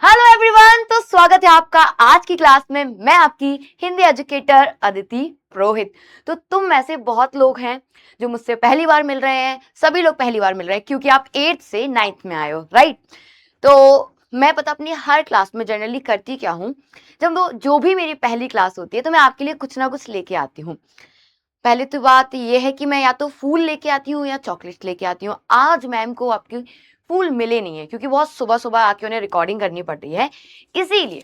Hello everyone, तो स्वागत है आपका आज की क्लास में। मैं आपकी हिंदी एजुकेटर अदिति पुरोहित। तो तुम में से बहुत लोग हैं जो मुझसे पहली बार मिल रहे हैं। सभी लोग पहली बार मिल रहे हैं क्योंकि आप 8th से 9th में आए हो, राइट। तो मैं पता अपनी हर क्लास में जनरली करती क्या हूँ, जब वो जो भी मेरी पहली क्लास होती है तो मैं आपके लिए कुछ ना कुछ लेके आती हूँ। पहले तो बात ये है कि मैं या तो फूल लेके आती हूँ या चॉकलेट लेके आती हूँ। आज मैम को आपकी फूल मिले नहीं है क्योंकि बहुत सुबह-सुबह आके उन्हें रिकॉर्डिंग करनी पड़ रही है। इसीलिए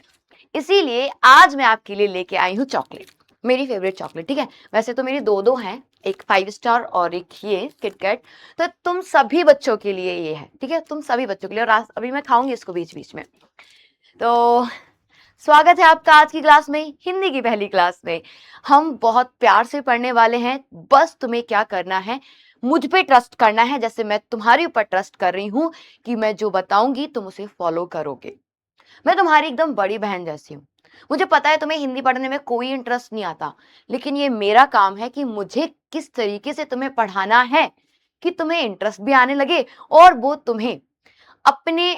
इसीलिए आज मैं आपके लिए लेके आई हूँ चॉकलेट, मेरी फेवरेट चॉकलेट, ठीक है। वैसे तो मेरी दो हैं, एक 5 स्टार और एक ये किटकैट। तो तुम सभी बच्चों के लिए ये है, ठीक है, तुम सभी बच्चों के लिए। और आज अभी मैं खाऊंगी इसको बीच बीच में। तो स्वागत है आपका आज की क्लास में, हिंदी की पहली क्लास में। हम बहुत प्यार से पढ़ने वाले हैं। बस तुम्हें क्या करना है, मुझ पे ट्रस्ट करना है, जैसे मैं तुम्हारे ऊपर ट्रस्ट कर रही हूँ कि मैं जो बताऊंगी तुम उसे फॉलो करोगे। मैं तुम्हारी एकदम बड़ी बहन जैसी हूँ। मुझे पता है तुम्हें हिंदी पढ़ने में कोई इंटरेस्ट नहीं आता, लेकिन ये मेरा काम है कि मुझे किस तरीके से तुम्हें पढ़ाना है कि तुम्हें इंटरेस्ट भी आने लगे और वो तुम्हें अपने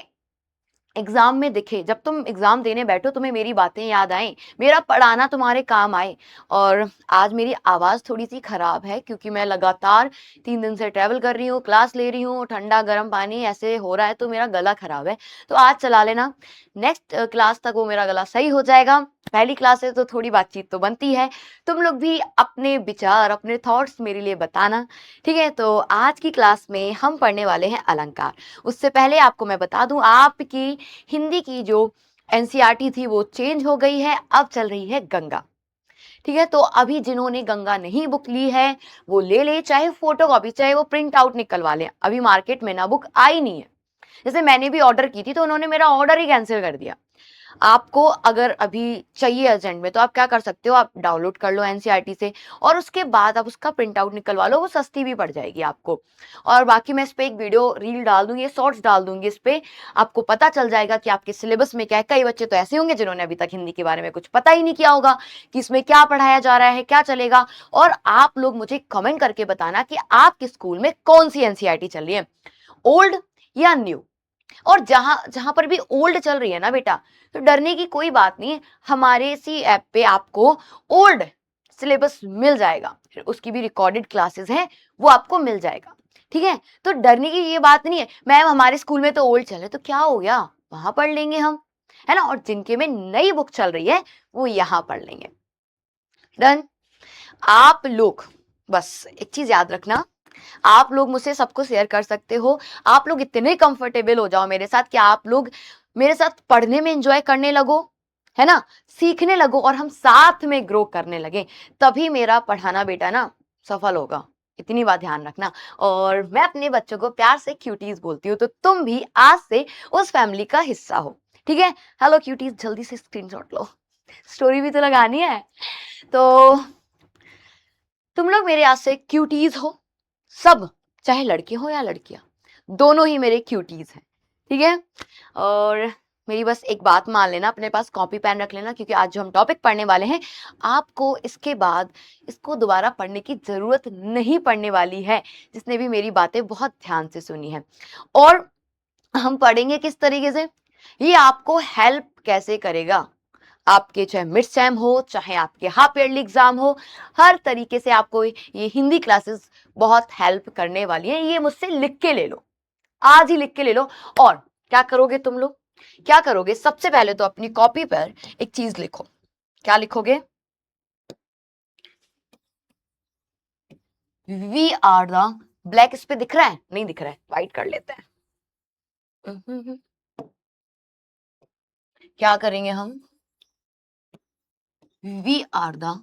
एग्जाम में दिखे। जब तुम एग्जाम देने बैठो तुम्हें मेरी बातें याद आए, मेरा पढ़ाना तुम्हारे काम आए। और आज मेरी आवाज थोड़ी सी खराब है क्योंकि मैं लगातार 3 दिन से ट्रेवल कर रही हूँ, क्लास ले रही हूँ, ठंडा गर्म पानी ऐसे हो रहा है तो मेरा गला खराब है। तो आज चला लेना, नेक्स्ट क्लास तक वो मेरा गला सही हो जाएगा। पहली क्लास है तो थोड़ी बातचीत तो बनती है। तुम लोग भी अपने विचार, अपने थॉट्स मेरे लिए बताना, ठीक है। तो आज की क्लास में हम पढ़ने वाले हैं अलंकार। उससे पहले आपको मैं बता दूं, आपकी हिंदी की जो एनसीईआरटी थी वो चेंज हो गई है, अब चल रही है गंगा, ठीक है। तो अभी जिन्होंने गंगा नहीं बुक ली है वो ले ले, चाहे फोटो कॉपी चाहे वो प्रिंट आउट निकलवा लें। अभी मार्केट में ना बुक आई नहीं है। जैसे मैंने भी ऑर्डर की थी तो उन्होंने मेरा ऑर्डर ही कैंसिल कर दिया। आपको अगर अभी चाहिए अर्जेंट में तो आप क्या कर सकते हो, आप डाउनलोड कर लो एनसीईआरटी से और उसके बाद आप उसका प्रिंट आउट निकलवा लो, वो सस्ती भी पड़ जाएगी आपको। और बाकी मैं इस पे एक वीडियो रील डाल दूंगी, शॉर्ट्स डाल दूंगी इस पे, आपको पता चल जाएगा कि आपके सिलेबस में क्या है। कई बच्चे तो ऐसे होंगे जिन्होंने अभी तक हिंदी के बारे में कुछ पता ही नहीं किया होगा कि इसमें क्या पढ़ाया जा रहा है, क्या चलेगा। और आप लोग मुझे कमेंट करके बताना कि आपके स्कूल में कौन सी एनसीईआरटी चल रही है, ओल्ड या न्यू। और जहां जहां पर भी ओल्ड चल रही है ना बेटा, तो डरने की कोई बात नहीं है। हमारे इसी ऐप पे आपको ओल्ड सिलेबस मिल जाएगा, फिर उसकी भी रिकॉर्डेड क्लासेस हैं, वो आपको मिल जाएगा, ठीक है। तो डरने की ये बात नहीं है, मैम हमारे स्कूल में तो ओल्ड चले तो क्या हो गया, वहां पढ़ लेंगे हम, है ना। और जिनके में नई बुक चल रही है वो यहां पढ़ लेंगे। डन। आप लोग बस एक चीज याद रखना, आप लोग मुझसे सब कुछ शेयर कर सकते हो। आप लोग इतने कंफर्टेबल हो जाओ मेरे साथ कि आप लोग मेरे साथ पढ़ने में एंजॉय करने लगो, है ना, सीखने लगो और हम साथ में ग्रो करने लगे, तभी मेरा पढ़ाना बेटा ना सफल होगा। इतनी बात ध्यान रखना। और मैं अपने बच्चों को प्यार से क्यूटीज बोलती हूँ, तो तुम भी आज से उस फैमिली का हिस्सा हो, ठीक है। हेलो क्यूटीज, जल्दी से स्क्रीनशॉट लो, स्टोरी भी तो लगानी है। तो तुम लोग मेरे आज से क्यूटीज हो, सब, चाहे लड़के हो या लड़कियां, दोनों ही मेरे क्यूटीज हैं, ठीक है। और मेरी बस एक बात मान लेना, अपने पास कॉपी पेन रख लेना क्योंकि आज जो हम टॉपिक पढ़ने वाले हैं आपको इसके बाद इसको दोबारा पढ़ने की जरूरत नहीं पड़ने वाली है, जिसने भी मेरी बातें बहुत ध्यान से सुनी है। और हम पढ़ेंगे किस तरीके से, ये आपको हेल्प कैसे करेगा, आपके चाहे मिड सेम हो चाहे आपके हाफ ईयरली एग्जाम हो, हर तरीके से आपको ये हिंदी क्लासेस बहुत हेल्प करने वाली है। ये मुझसे लिख के ले लो, आज ही लिख के ले लो। और क्या करोगे तुम लोग, क्या करोगे, सबसे पहले तो अपनी कॉपी पर एक चीज लिखो। क्या लिखोगे, वी आर द, ब्लैक इस पे दिख रहा है, नहीं दिख रहा है, व्हाइट कर लेते हैं। क्या करेंगे हम, we are the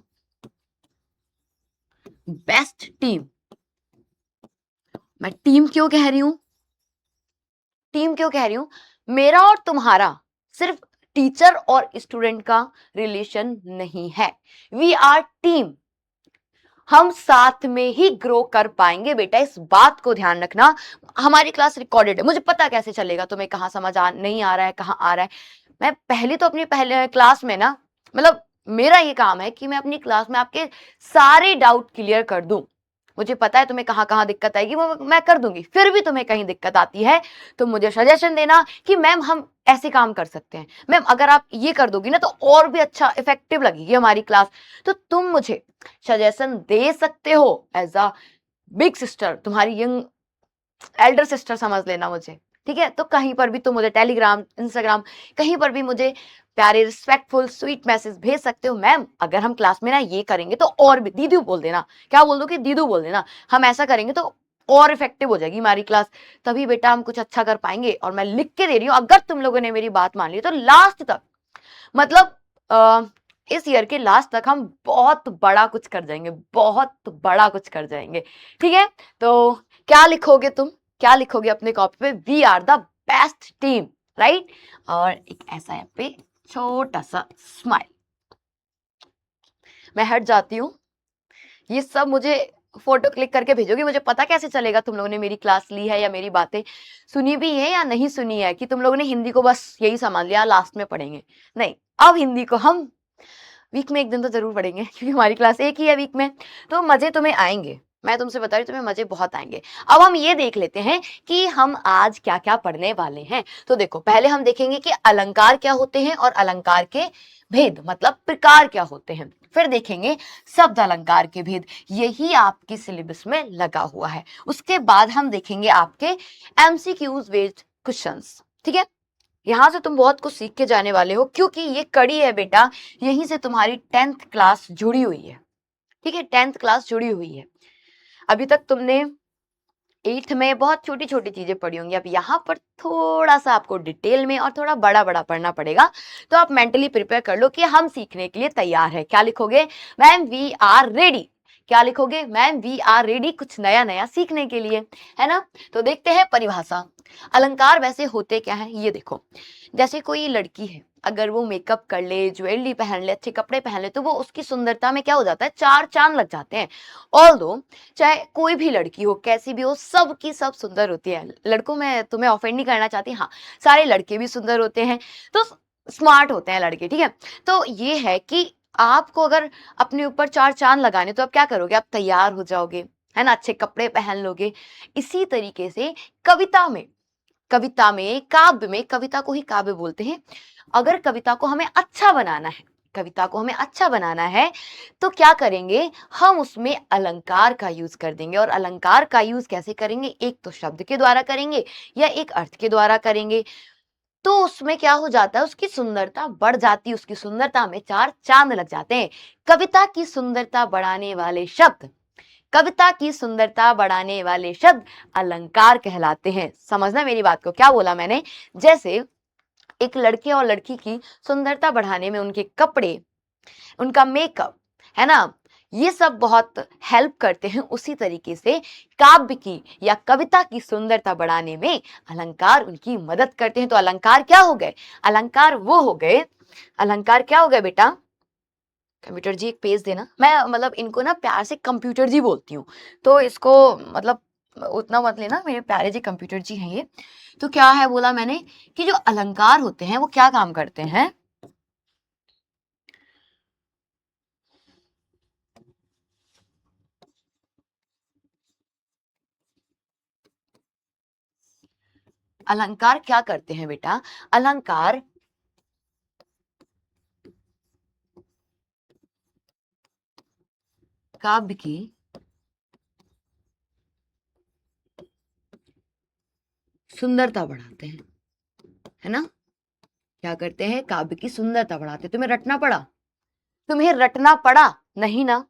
best team. मैं टीम क्यों कह रही हूं, टीम क्यों कह रही हूं, मेरा और तुम्हारा सिर्फ टीचर और स्टूडेंट का रिलेशन नहीं है, वी आर टीम। हम साथ में ही ग्रो कर पाएंगे बेटा, इस बात को ध्यान रखना। हमारी क्लास रिकॉर्डेड है, मुझे पता कैसे चलेगा तुम्हें कहां समझ नहीं आ रहा है, कहां आ रहा है। मैं पहले तो अपनी पहले क्लास में ना, मतलब मेरा ये काम है कि मैं अपनी क्लास में आपके सारे डाउट क्लियर कर दूं, मुझे पता है तुम्हें कहाँ कहाँ दिक्कत आएगी, वो मैं कर दूंगी। फिर भी तुम्हें कहीं दिक्कत आती है तो मुझे सजेशन देना कि मैम हम ऐसे काम कर सकते हैं, मैम अगर आप ये कर दोगी ना तो और भी अच्छा इफेक्टिव लगेगी हमारी क्लास। तो तुम मुझे सजेशन दे सकते हो एज अ बिग सिस्टर, तुम्हारी यंग एल्डर सिस्टर समझ लेना मुझे, ठीक है। तो कहीं पर भी तुम मुझे टेलीग्राम, इंस्टाग्राम, कहीं पर भी मुझे प्यारे रिस्पेक्टफुल स्वीट मैसेज भेज सकते हो, मैम अगर हम क्लास में ना ये करेंगे तो और भी, दीदू बोल देना, क्या बोल दो कि दीदू बोल देना, हम ऐसा करेंगे तो और इफेक्टिव हो जाएगी हमारी क्लास, तभी बेटा हम कुछ अच्छा कर पाएंगे। और मैं लिख के दे रही हूँ, अगर तुम लोगों ने मेरी बात मान ली तो लास्ट तक, मतलब इस ईयर के लास्ट तक हम बहुत बड़ा कुछ कर जाएंगे, बहुत बड़ा कुछ कर जाएंगे, ठीक है। तो क्या लिखोगे तुम, क्या लिखोगे अपने कॉपी पे? We are the best team, right. और एक ऐसा यहाँ पे छोटा सा स्माइल। मैं हट जाती हूँ, ये सब मुझे फोटो क्लिक करके भेजोगे, मुझे पता कैसे चलेगा तुम लोगों ने मेरी क्लास ली है या मेरी बातें सुनी भी है या नहीं सुनी है, कि तुम लोगों ने हिंदी को बस यही समझ लिया लास्ट में पढ़ेंगे। नहीं, अब हिंदी को हम वीक में एक दिन तो जरूर पढ़ेंगे, क्योंकि हमारी क्लास एक ही है वीक में। तो मजे तुम्हें आएंगे, मैं तुमसे बता रही हूँ, तुम्हें मजे बहुत आएंगे। अब हम ये देख लेते हैं कि हम आज क्या क्या पढ़ने वाले हैं। तो देखो, पहले हम देखेंगे कि अलंकार क्या होते हैं और अलंकार के भेद, मतलब प्रकार क्या होते हैं। फिर देखेंगे शब्द अलंकार के भेद, यही आपके सिलेबस में लगा हुआ है। उसके बाद हम देखेंगे आपके एमसीक्यूज बेस्ड क्वेश्चंस, ठीक है। यहाँ से तुम बहुत कुछ सीख के जाने वाले हो, क्योंकि ये कड़ी है बेटा, यहीं से तुम्हारी 10th क्लास जुड़ी हुई है, ठीक है। 10th क्लास जुड़ी हुई है। अभी तक तुमने 8th में बहुत छोटी छोटी चीजें पढ़ी होंगी, अब यहाँ पर थोड़ा सा आपको डिटेल में और थोड़ा बड़ा बड़ा पढ़ना पड़ेगा। तो आप मेंटली प्रिपेयर कर लो कि हम सीखने के लिए तैयार है। क्या लिखोगे? Ma'am we are ready. क्या लिखोगे? मैम वी आर रेडी, कुछ नया नया सीखने के लिए, है ना। तो देखते हैं परिभाषा। अलंकार वैसे होते क्या है, ये देखो। जैसे कोई लड़की है, अगर वो मेकअप कर ले, ज्वेलरी पहन ले, अच्छे कपड़े पहन ले, तो वो उसकी सुंदरता में क्या हो जाता है, चार चांद लग जाते हैं। ऑल्दो चाहे कोई भी लड़की हो, कैसी भी हो, सब की सब सुंदर होती है। लड़कों में तुम्हें ऑफेंड नहीं करना चाहती, हाँ, सारे लड़के भी सुंदर होते हैं, तो स्मार्ट होते हैं लड़के, ठीक है। तो ये है कि आपको अगर अपने ऊपर चार चांद लगाने, तो आप क्या करोगे, आप तैयार हो जाओगे, है ना, अच्छे कपड़े पहन लोगे। इसी तरीके से कविता में, कविता में, काव्य में, कविता को ही काव्य बोलते हैं। अगर कविता को हमें अच्छा बनाना है, कविता को हमें अच्छा बनाना है, तो क्या करेंगे, हम उसमें अलंकार का यूज कर देंगे। और अलंकार का यूज कैसे करेंगे, एक तो शब्द के द्वारा करेंगे या एक अर्थ के द्वारा करेंगे। तो उसमें क्या हो जाता है, उसकी सुंदरता बढ़ जाती है, उसकी सुंदरता में चार चांद लग जाते हैं। कविता की सुंदरता बढ़ाने वाले शब्द, कविता की सुंदरता बढ़ाने वाले शब्द अलंकार कहलाते हैं। समझना मेरी बात को, क्या बोला मैंने। जैसे एक लड़के और लड़की की सुंदरता बढ़ाने में उनके कपड़े, उनका मेकअप, है ना, ये सब बहुत हेल्प करते हैं, उसी तरीके से काव्य की या कविता की सुंदरता बढ़ाने में अलंकार उनकी मदद करते हैं। तो अलंकार क्या हो गए, अलंकार वो हो गए, अलंकार क्या हो गए बेटा। कंप्यूटर जी एक पेज देना, मैं मतलब इनको ना प्यार से कंप्यूटर जी बोलती हूँ, तो इसको मतलब उतना मत लेना, मेरे प्यारे जी कंप्यूटर जी हैं ये। तो क्या है बोला मैंने कि जो अलंकार होते हैं वो क्या काम करते हैं, अलंकार क्या करते हैं बेटा, अलंकार काव्य की सुंदरता बढ़ाते हैं, है ना। क्या करते हैं, काव्य की सुंदरता बढ़ाते हैं। तुम्हें रटना पड़ा, तुम्हें रटना पड़ा नहीं ना।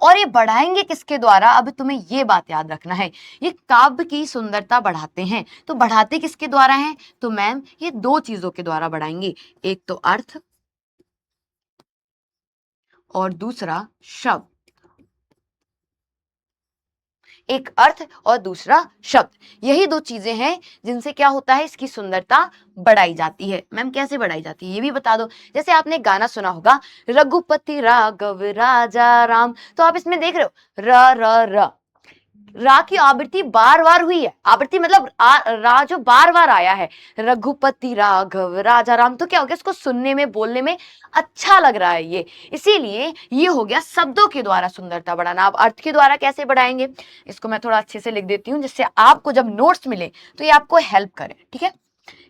और ये बढ़ाएंगे किसके द्वारा, अब तुम्हें ये बात याद रखना है, ये काव्य की सुंदरता बढ़ाते हैं, तो बढ़ाते किसके द्वारा हैं, तो मैम ये दो चीजों के द्वारा बढ़ाएंगे, एक तो अर्थ और दूसरा शब्द। एक अर्थ और दूसरा शब्द, यही दो चीजें हैं जिनसे क्या होता है, इसकी सुंदरता बढ़ाई जाती है। मैम कैसे बढ़ाई जाती है ये भी बता दो। जैसे आपने गाना सुना होगा, रघुपति राघव राजा राम, तो आप इसमें देख रहे हो र र र, रा की आवृत्ति बार बार हुई है, आवृत्ति मतलब रा जो बार बार आया है, रघुपति राघव राजा राम, तो क्या हो गया, इसको सुनने में बोलने में अच्छा लग रहा है ये, इसीलिए ये हो गया शब्दों के द्वारा सुंदरता बढ़ाना। अब अर्थ के द्वारा कैसे बढ़ाएंगे, इसको मैं थोड़ा अच्छे से लिख देती हूँ जिससे आपको जब नोट्स मिले तो ये आपको हेल्प करे, ठीक है।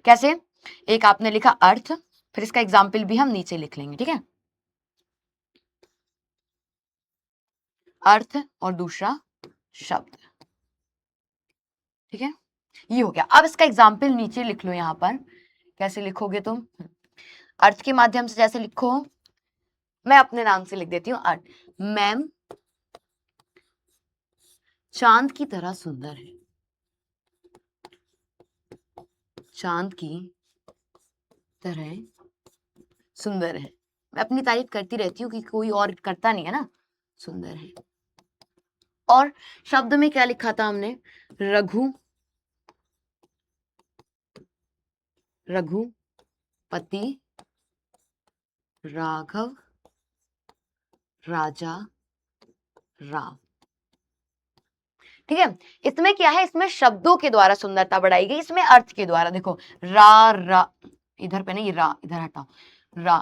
कैसे, एक आपने लिखा अर्थ, फिर इसका एग्जाम्पल भी हम नीचे लिख लेंगे, ठीक है। अर्थ और दूसरा शब्द, ठीक है, ये हो गया। अब इसका एग्जाम्पल नीचे लिख लो, यहां पर कैसे लिखोगे तुम, अर्थ के माध्यम से जैसे लिखो, मैं अपने नाम से लिख देती हूँ अर्थ। मैम चांद की तरह सुंदर है, चांद की तरह सुंदर है। मैं अपनी तारीफ करती रहती हूँ कि कोई और करता नहीं है ना, सुंदर है। और शब्द में क्या लिखा था हमने, रघुपति राघव राजा राम, ठीक है। इसमें क्या है, इसमें शब्दों के द्वारा सुंदरता बढ़ाई गई, इसमें अर्थ के द्वारा। देखो रा इधर पे नहीं, रा इधर हटाओ, रा,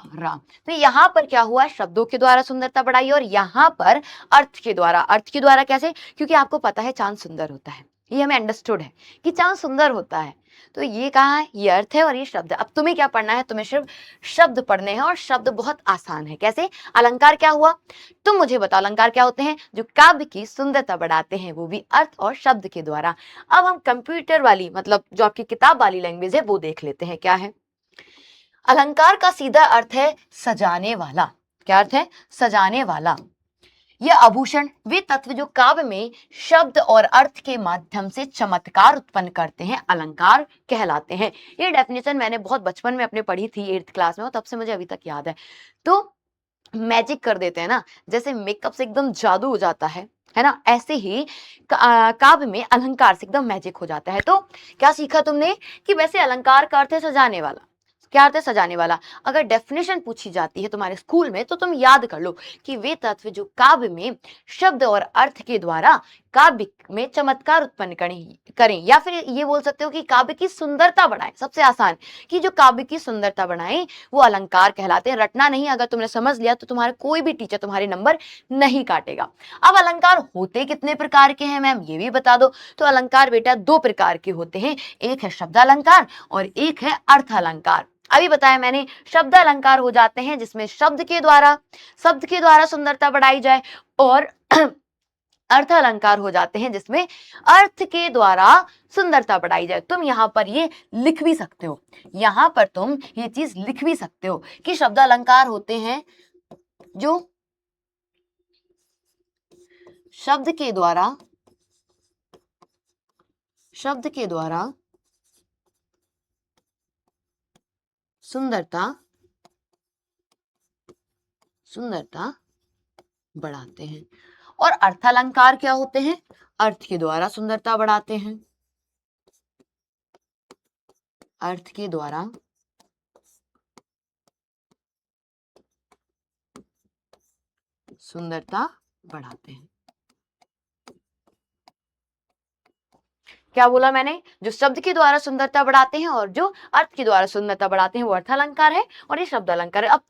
तो यहाँ पर क्या हुआ, शब्दों के द्वारा सुंदरता बढ़ाई, और यहाँ पर अर्थ के द्वारा। अर्थ के द्वारा कैसे, क्योंकि आपको पता है चांद सुंदर होता है, ये हमें अंडरस्टूड है कि चांद सुंदर होता है, तो ये कहाँ है, ये अर्थ है और ये शब्द है। अब तुम्हें क्या पढ़ना है, तुम्हें सिर्फ शब्द पढ़ने हैं, और शब्द बहुत आसान है। कैसे, अलंकार क्या हुआ, तुम मुझे बताओ अलंकार क्या होते हैं, जो काव्य की सुंदरता बढ़ाते हैं, वो भी अर्थ और शब्द के द्वारा। अब हम कंप्यूटर वाली, मतलब जो आपकी किताब वाली लैंग्वेज है, वो देख लेते हैं क्या है। अलंकार का सीधा अर्थ है सजाने वाला। क्या अर्थ है, सजाने वाला। यह आभूषण वे तत्व जो काव्य में शब्द और अर्थ के माध्यम से चमत्कार उत्पन्न करते हैं, अलंकार कहलाते हैं। ये डेफिनेशन मैंने बहुत बचपन में अपने पढ़ी थी 8th क्लास में, और तब से मुझे अभी तक याद है। तो मैजिक कर देते हैं ना, जैसे मेकअप से एकदम जादू हो जाता है ना, ऐसे ही काव्य में अलंकार से एकदम मैजिक हो जाता है। तो क्या सीखा तुमने, कि वैसे अलंकार का अर्थ है सजाने वाला। क्या अर्थ है, सजाने वाला। अगर डेफिनेशन पूछी जाती है तुम्हारे स्कूल में, तो तुम याद कर लो कि वे तत्व जो काव्य में शब्द और अर्थ के द्वारा काव्य में चमत्कार उत्पन्न करें, या फिर ये बोल सकते हो कि काव्य की सुंदरता बढ़ाएं। सबसे आसान, कि जो काव्य की सुंदरता बढ़ाएं वो अलंकार कहलाते हैं। रटना नहीं, अगर तुमने समझ लिया तो तुम्हारे कोई भी टीचर तुम्हारे नंबर नहीं काटेगा। अब अलंकार होते कितने प्रकार के हैं मैम, ये भी बता दो। तो अलंकार बेटा 2 प्रकार के होते हैं, एक है शब्द अलंकार और एक है अर्थ अलंकार। अभी बताया मैंने, शब्द अलंकार हो जाते हैं जिसमें शब्द के द्वारा सुंदरता बढ़ाई जाए, और अर्थ अलंकार हो जाते हैं जिसमें अर्थ के द्वारा सुंदरता बढ़ाई जाए। तुम यहां पर ये लिख भी सकते हो, यहां पर तुम ये चीज लिख भी सकते हो कि शब्द अलंकार होते हैं जो शब्द के द्वारा सुंदरता बढ़ाते हैं। और अर्थालंकार क्या होते हैं, अर्थ के द्वारा सुंदरता बढ़ाते हैं, अर्थ के द्वारा सुंदरता बढ़ाते हैं। क्या बोला मैंने, जो शब्द के द्वारा सुंदरता बढ़ाते हैं और जो अर्थ के द्वारा सुंदरता बढ़ाते हैं वो अर्थालंकार है, और ये शब्द अलंकार है। अब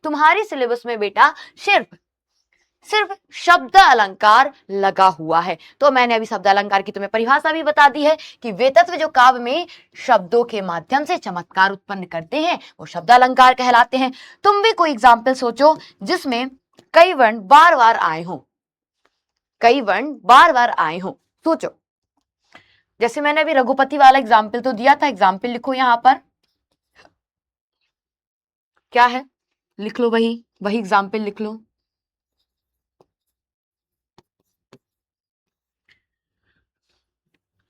तुम्हारे सिलेबस में बेटा सिर्फ शब्द अलंकार लगा हुआ है। तो मैंने अभी शब्द अलंकार की तुम्हें परिभाषा भी बता दी है कि वे तत्व जो काव्य में शब्दों के माध्यम से चमत्कार उत्पन्न करते हैं वो शब्द अलंकार कहलाते हैं। तुम भी कोई एग्जाम्पल सोचो जिसमें कई वर्ण बार बार आए हो, सोचो। जैसे मैंने अभी रघुपति वाला एग्जाम्पल तो दिया था, एग्जाम्पल लिखो यहां पर क्या है, लिख लो, वही एग्जाम्पल लिख लो।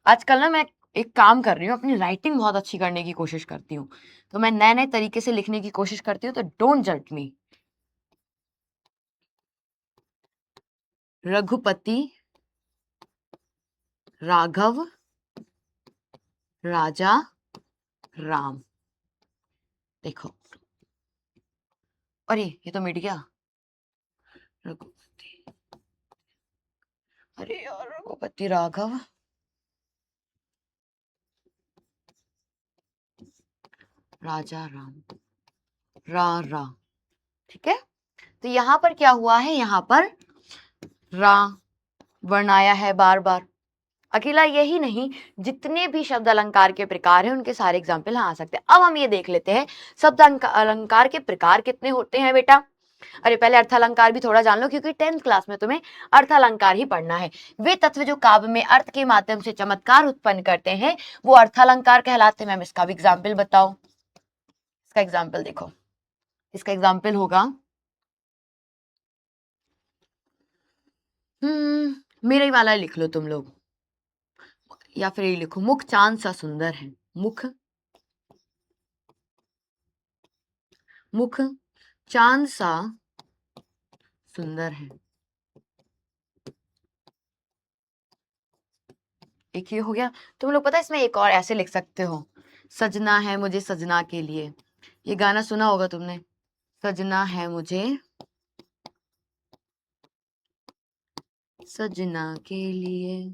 आजकल ना मैं एक काम कर रही हूँ, अपनी राइटिंग बहुत अच्छी करने की कोशिश करती हूँ, तो मैं नए नए तरीके से लिखने की कोशिश करती हूँ, तो डोंट जज मी। रघुपति राघव राजा राम, देखो, अरे ये तो मिट गया, रघुपति, अरे यार, रघुपति राघव राजा राम, रा, ठीक है। तो यहाँ पर क्या हुआ है, यहाँ पर रा वर्ण आया है बार बार। अकेला यही नहीं, जितने भी शब्द अलंकार के प्रकार हैं उनके सारे एग्जाम्पल आ सकते हैं। अब हम ये देख लेते हैं शब्द अलंकार के प्रकार कितने होते हैं बेटा। अरे पहले अर्थालंकार भी थोड़ा जान लो, क्योंकि 10th क्लास में तुम्हें अर्थालंकार ही पढ़ना है। वे तत्व जो काव्य में अर्थ के माध्यम से चमत्कार उत्पन्न करते हैं वो अर्थालंकार कहलाते हैं। मैम इसका भी एग्जाम्पल बताओ। इसका एग्जाम्पल देखो, इसका एग्जाम्पल होगा मेरा ही वाला लिख लो तुम लोग, या फिर ये लिखो, मुख चांद सा सुंदर है। मुख, मुख चांद सा सुंदर है। एक ये हो गया। तुम लोग पता है इसमें एक और ऐसे लिख सकते हो, सजना है मुझे सजना के लिए। ये गाना सुना होगा तुमने, सजना है मुझे सजना के लिए।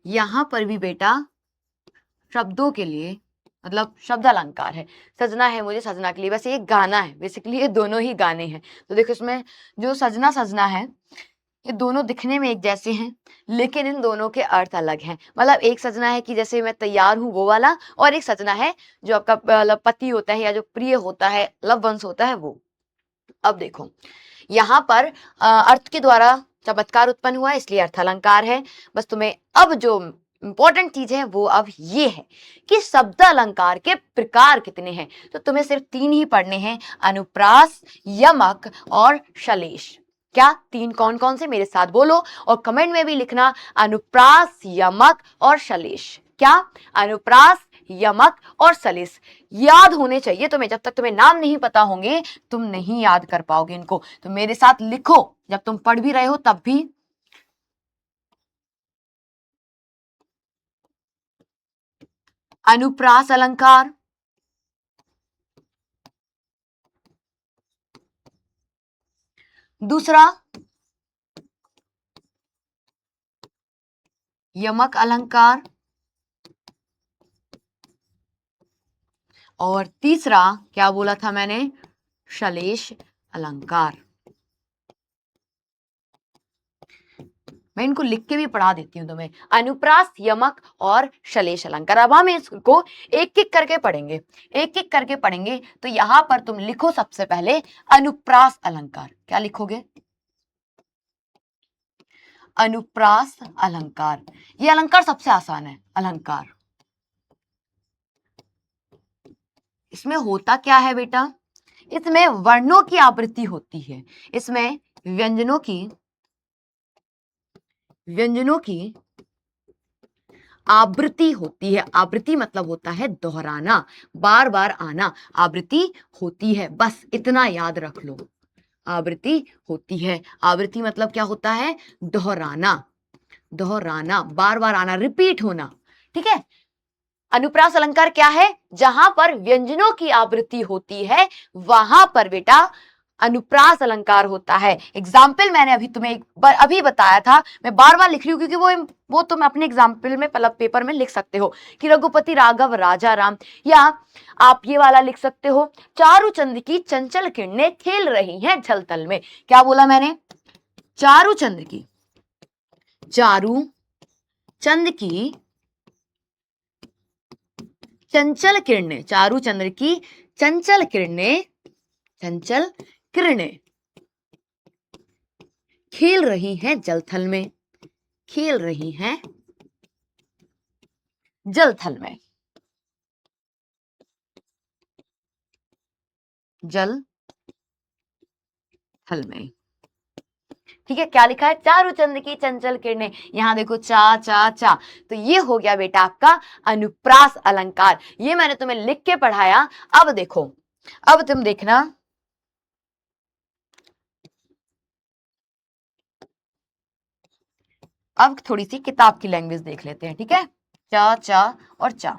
यहां पर भी बेटा शब्दों के लिए, मतलब शब्द अलंकार है। सजना है मुझे सजना के लिए, वैसे ये गाना है, बेसिकली ये दोनों ही गाने हैं। तो देखो इसमें जो सजना सजना है, ये दोनों दिखने में एक जैसे हैं, लेकिन इन दोनों के अर्थ अलग हैं। मतलब एक सजना है कि जैसे मैं तैयार हूं वो वाला, और एक सजना है जो आपका मतलब पति होता है या जो प्रिय होता है, लव वंस होता है वो। अब देखो यहाँ पर अर्थ के द्वारा चमत्कार उत्पन्न हुआ, इसलिए अर्थ अलंकार है। बस तुम्हें अब जो इंपॉर्टेंट चीज है वो अब ये है कि शब्द अलंकार के प्रकार कितने हैं। तो तुम्हें सिर्फ 3 ही पढ़ने हैं, अनुप्रास, यमक और श्लेष। क्या 3 कौन कौन से, मेरे साथ बोलो और कमेंट में भी लिखना, अनुप्रास, यमक और श्लेष। क्या, अनुप्रास, यमक और श्लेष याद होने चाहिए तुम्हें। जब तक तुम्हें नाम नहीं पता होंगे तुम नहीं याद कर पाओगे इनको। तो मेरे साथ लिखो जब तुम पढ़ भी रहे हो तब भी। अनुप्रास अलंकार, दूसरा यमक अलंकार, और तीसरा क्या बोला था मैंने, श्लेष अलंकार। मैं इनको लिख के भी पढ़ा देती हूँ तुम्हें, अनुप्रास, यमक और श्लेष अलंकार। अब हम इसको एक एक करके पढ़ेंगे, एक एक करके पढ़ेंगे। तो यहां पर तुम लिखो सबसे पहले अनुप्रास अलंकार। क्या लिखोगे, अनुप्रास अलंकार। ये अलंकार सबसे आसान है अलंकार। इसमें होता क्या है बेटा, इसमें वर्णों की आवृत्ति होती है, इसमें व्यंजनों की आवृत्ति होती है। आवृत्ति मतलब होता है दोहराना, बार बार आना, आवृत्ति होती है। बस इतना याद रख लो, आवृत्ति होती है। आवृत्ति मतलब क्या होता है, दोहराना, दोहराना, बार बार आना, रिपीट होना, ठीक है। अनुप्रास अलंकार क्या है, जहां पर व्यंजनों की आवृत्ति होती है वहां पर बेटा अनुप्रास अलंकार होता है। एग्जाम्पल मैंने अभी तुम्हें एक बार अभी बताया था, मैं बार बार लिख रही हूँ क्योंकि वो तुम अपने एग्जाम्पल में मतलब पेपर में लिख सकते हो कि रघुपति राघव राजा राम, या आप ये वाला लिख सकते हो, चारू चंद्र की चंचल किरणें खेल रही हैं जल तल में। क्या बोला मैंने, चारू चंद्र की, चारू चंद्र की चंचल किरणें, चारू चंद्र की चंचल किरणें, चंचल किरणें खेल रही हैं जलथल में, खेल रही हैं जलथल में, जल थल में, ठीक है। क्या लिखा है, चारू चंद्र की चंचल किरणें, यहां देखो चा चा चा। तो ये हो गया बेटा आपका अनुप्रास अलंकार, ये मैंने तुम्हें लिख के पढ़ाया। अब देखो, अब तुम देखना, अब थोड़ी सी किताब की लैंग्वेज देख लेते हैं, ठीक है। चा चा और चा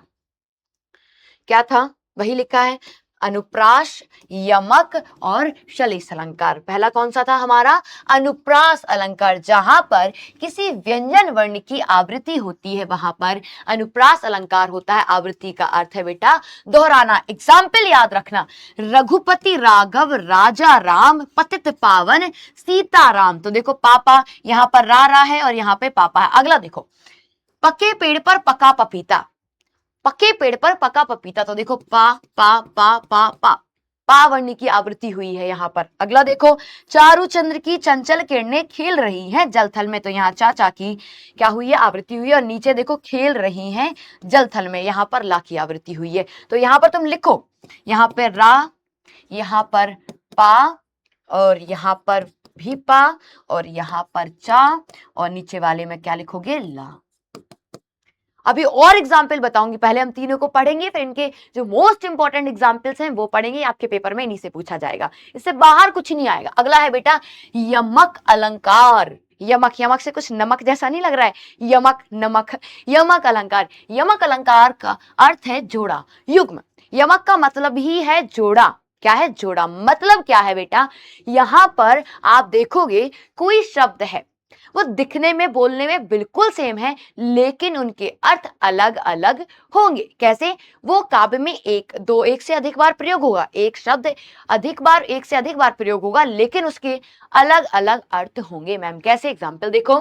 क्या था, वही लिखा है, अनुप्रास, यमक और श्लेष अलंकार। पहला कौन सा था हमारा? अनुप्रास अलंकार। जहां पर किसी व्यंजन वर्ण की आवृत्ति होती है वहां पर अनुप्रास अलंकार होता है। आवृत्ति का अर्थ है बेटा दोहराना। एग्जाम्पल याद रखना, रघुपति राघव राजा राम पतित पावन सीताराम। तो देखो पापा, यहां पर रा है और यहां पे पापा है। अगला देखो, पके पेड़ पर पका पपीता। पके पेड़ पर पका पपीता, तो देखो पा पा पा पा पा, पा वर्ण की आवृत्ति हुई है यहां पर। अगला देखो, चारु चंद्र की चंचल किरणें खेल रही हैं जल थल में। तो यहाँ चाचा की क्या हुई है? आवृत्ति हुई है। और नीचे देखो, खेल रही हैं जल थल में, यहां पर ला की आवृत्ति हुई है। तो यहां पर तुम लिखो, यहां पर रा, यहां पर पा, और यहां पर भी पा, और यहां पर चा, और नीचे वाले में क्या लिखोगे? ला। अभी और एग्जाम्पल बताऊंगी, पहले हम तीनों को पढ़ेंगे, फिर इनके जो मोस्ट इंपॉर्टेंट एग्जाम्पल्स हैं वो पढ़ेंगे। आपके पेपर में इन्हीं से पूछा जाएगा, इससे बाहर कुछ नहीं आएगा। अगला है बेटा यमक अलंकार। यमक, यमक से कुछ नमक जैसा नहीं लग रहा है? यमक नमक, यमक अलंकार। यमक अलंकार का अर्थ है जोड़ा, युग्म। यमक का मतलब ही है जोड़ा। क्या है? जोड़ा। मतलब क्या है बेटा? यहां पर आप देखोगे कोई शब्द है, वो दिखने में बोलने में बिल्कुल सेम है, लेकिन उनके अर्थ अलग अलग होंगे। कैसे? वो काव्य में एक से अधिक बार प्रयोग होगा, एक शब्द एक से अधिक बार प्रयोग होगा, लेकिन उसके अलग अलग अर्थ होंगे। मैम कैसे? एग्जाम्पल देखो,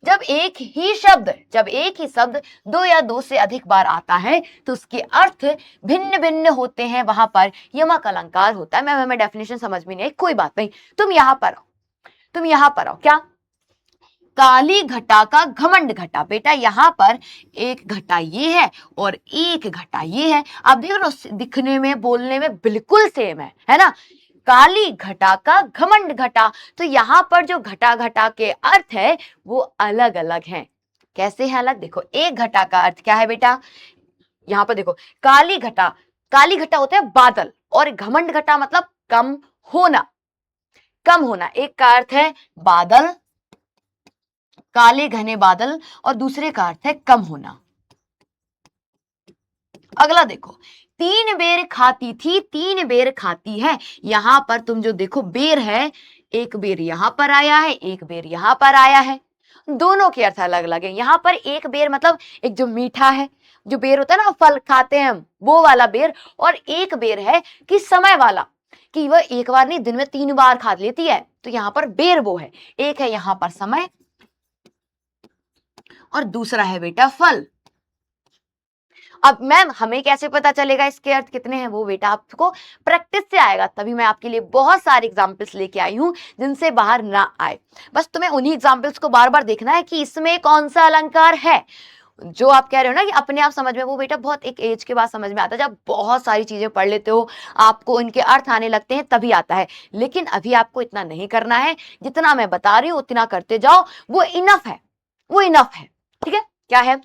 जब एक ही शब्द दो या दो से अधिक बार आता है तो उसके अर्थ भिन्न भिन्न होते हैं, वहां पर यमक अलंकार होता है। मैम हमें डेफिनेशन समझ में नहीं आई, कोई बात नहीं, तुम यहां पर आओ। क्या? काली घटा का घमंड घटा। बेटा यहां पर एक घटा ये है और एक घटा ये है। आप देख रहे हो, दिखने में बोलने में बिल्कुल सेम है ना? काली घटा का घमंड घटा। तो यहां पर जो घटा घटा के अर्थ है वो अलग अलग हैं। कैसे है अलग? देखो, एक घटा का अर्थ क्या है बेटा? यहां पर देखो, काली घटा होता है बादल, और घमंड घटा मतलब कम होना। एक का अर्थ है बादल, काले घने बादल, और दूसरे का अर्थ है कम होना। अगला देखो, तीन बेर खाती थी तीन बेर खाती है। यहां पर तुम जो देखो बेर है, एक बेर यहां पर आया है, एक बेर यहां पर आया है, दोनों के अर्थ अलग अलग है। यहां पर एक बेर मतलब एक जो मीठा है, जो बेर होता है ना फल खाते हैं हम, वो वाला बेर। और एक बेर है कि समय वाला, कि वह एक बार नहीं दिन में 3 बार खा लेती है। तो यहां पर बेर वो है। एक है यहां पर समय, और दूसरा है बेटा फल। अब मैम हमें कैसे पता चलेगा इसके अर्थ कितने हैं? वो बेटा आपको प्रैक्टिस से आएगा, तभी मैं आपके लिए बहुत सारे एग्जाम्पल्स लेके आई हूं जिनसे बाहर ना आए। बस तुम्हें उन्हीं एग्जाम्पल्स को बार बार देखना है कि इसमें कौन सा अलंकार है। जो आप कह रहे हो ना कि अपने आप समझ में, वो बेटा बहुत एक एज के बाद समझ में आता है, जब बहुत सारी चीजें पढ़ लेते हो, आपको इनके अर्थ आने लगते हैं, तभी आता है। लेकिन अभी आपको इतना नहीं करना है, जितना मैं बता रही हूं उतना करते जाओ, वो इनफ है। ठीक है? क्या है?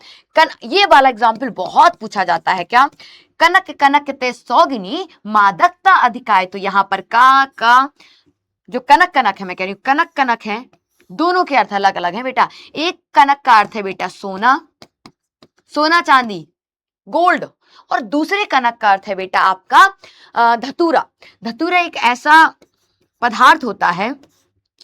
ये वाला एग्जाम्पल बहुत पूछा जाता है। क्या? कनक कनक ते सौगिनी मादकता अधिकाय। तो यहां पर का जो कनक है, मैं कह रही हूं कनक है, दोनों के अर्थ अलग अलग हैं बेटा। एक कनक का अर्थ है बेटा सोना चांदी गोल्ड, और दूसरे कनक का अर्थ है बेटा आपका धतूरा एक ऐसा पदार्थ होता है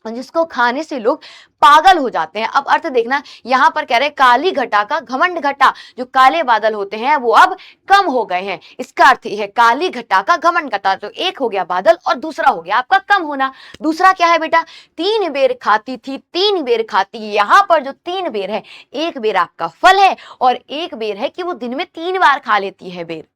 जिसको खाने से लोग पागल हो जाते हैं। अब अर्थ देखना, यहां पर कह रहे हैं काली घटा का घमंड घटा, जो काले बादल होते हैं वो अब कम हो गए हैं। इसका अर्थ यह है काली घटा का घमंड घटा। तो एक हो गया बादल और दूसरा हो गया आपका कम होना। दूसरा क्या है बेटा? तीन बेर खाती थी तीन बेर खाती। यहां पर जो तीन बेर है, एक बेर आपका फल है और एक बेर है कि वो दिन में 3 बार खा लेती है बेर।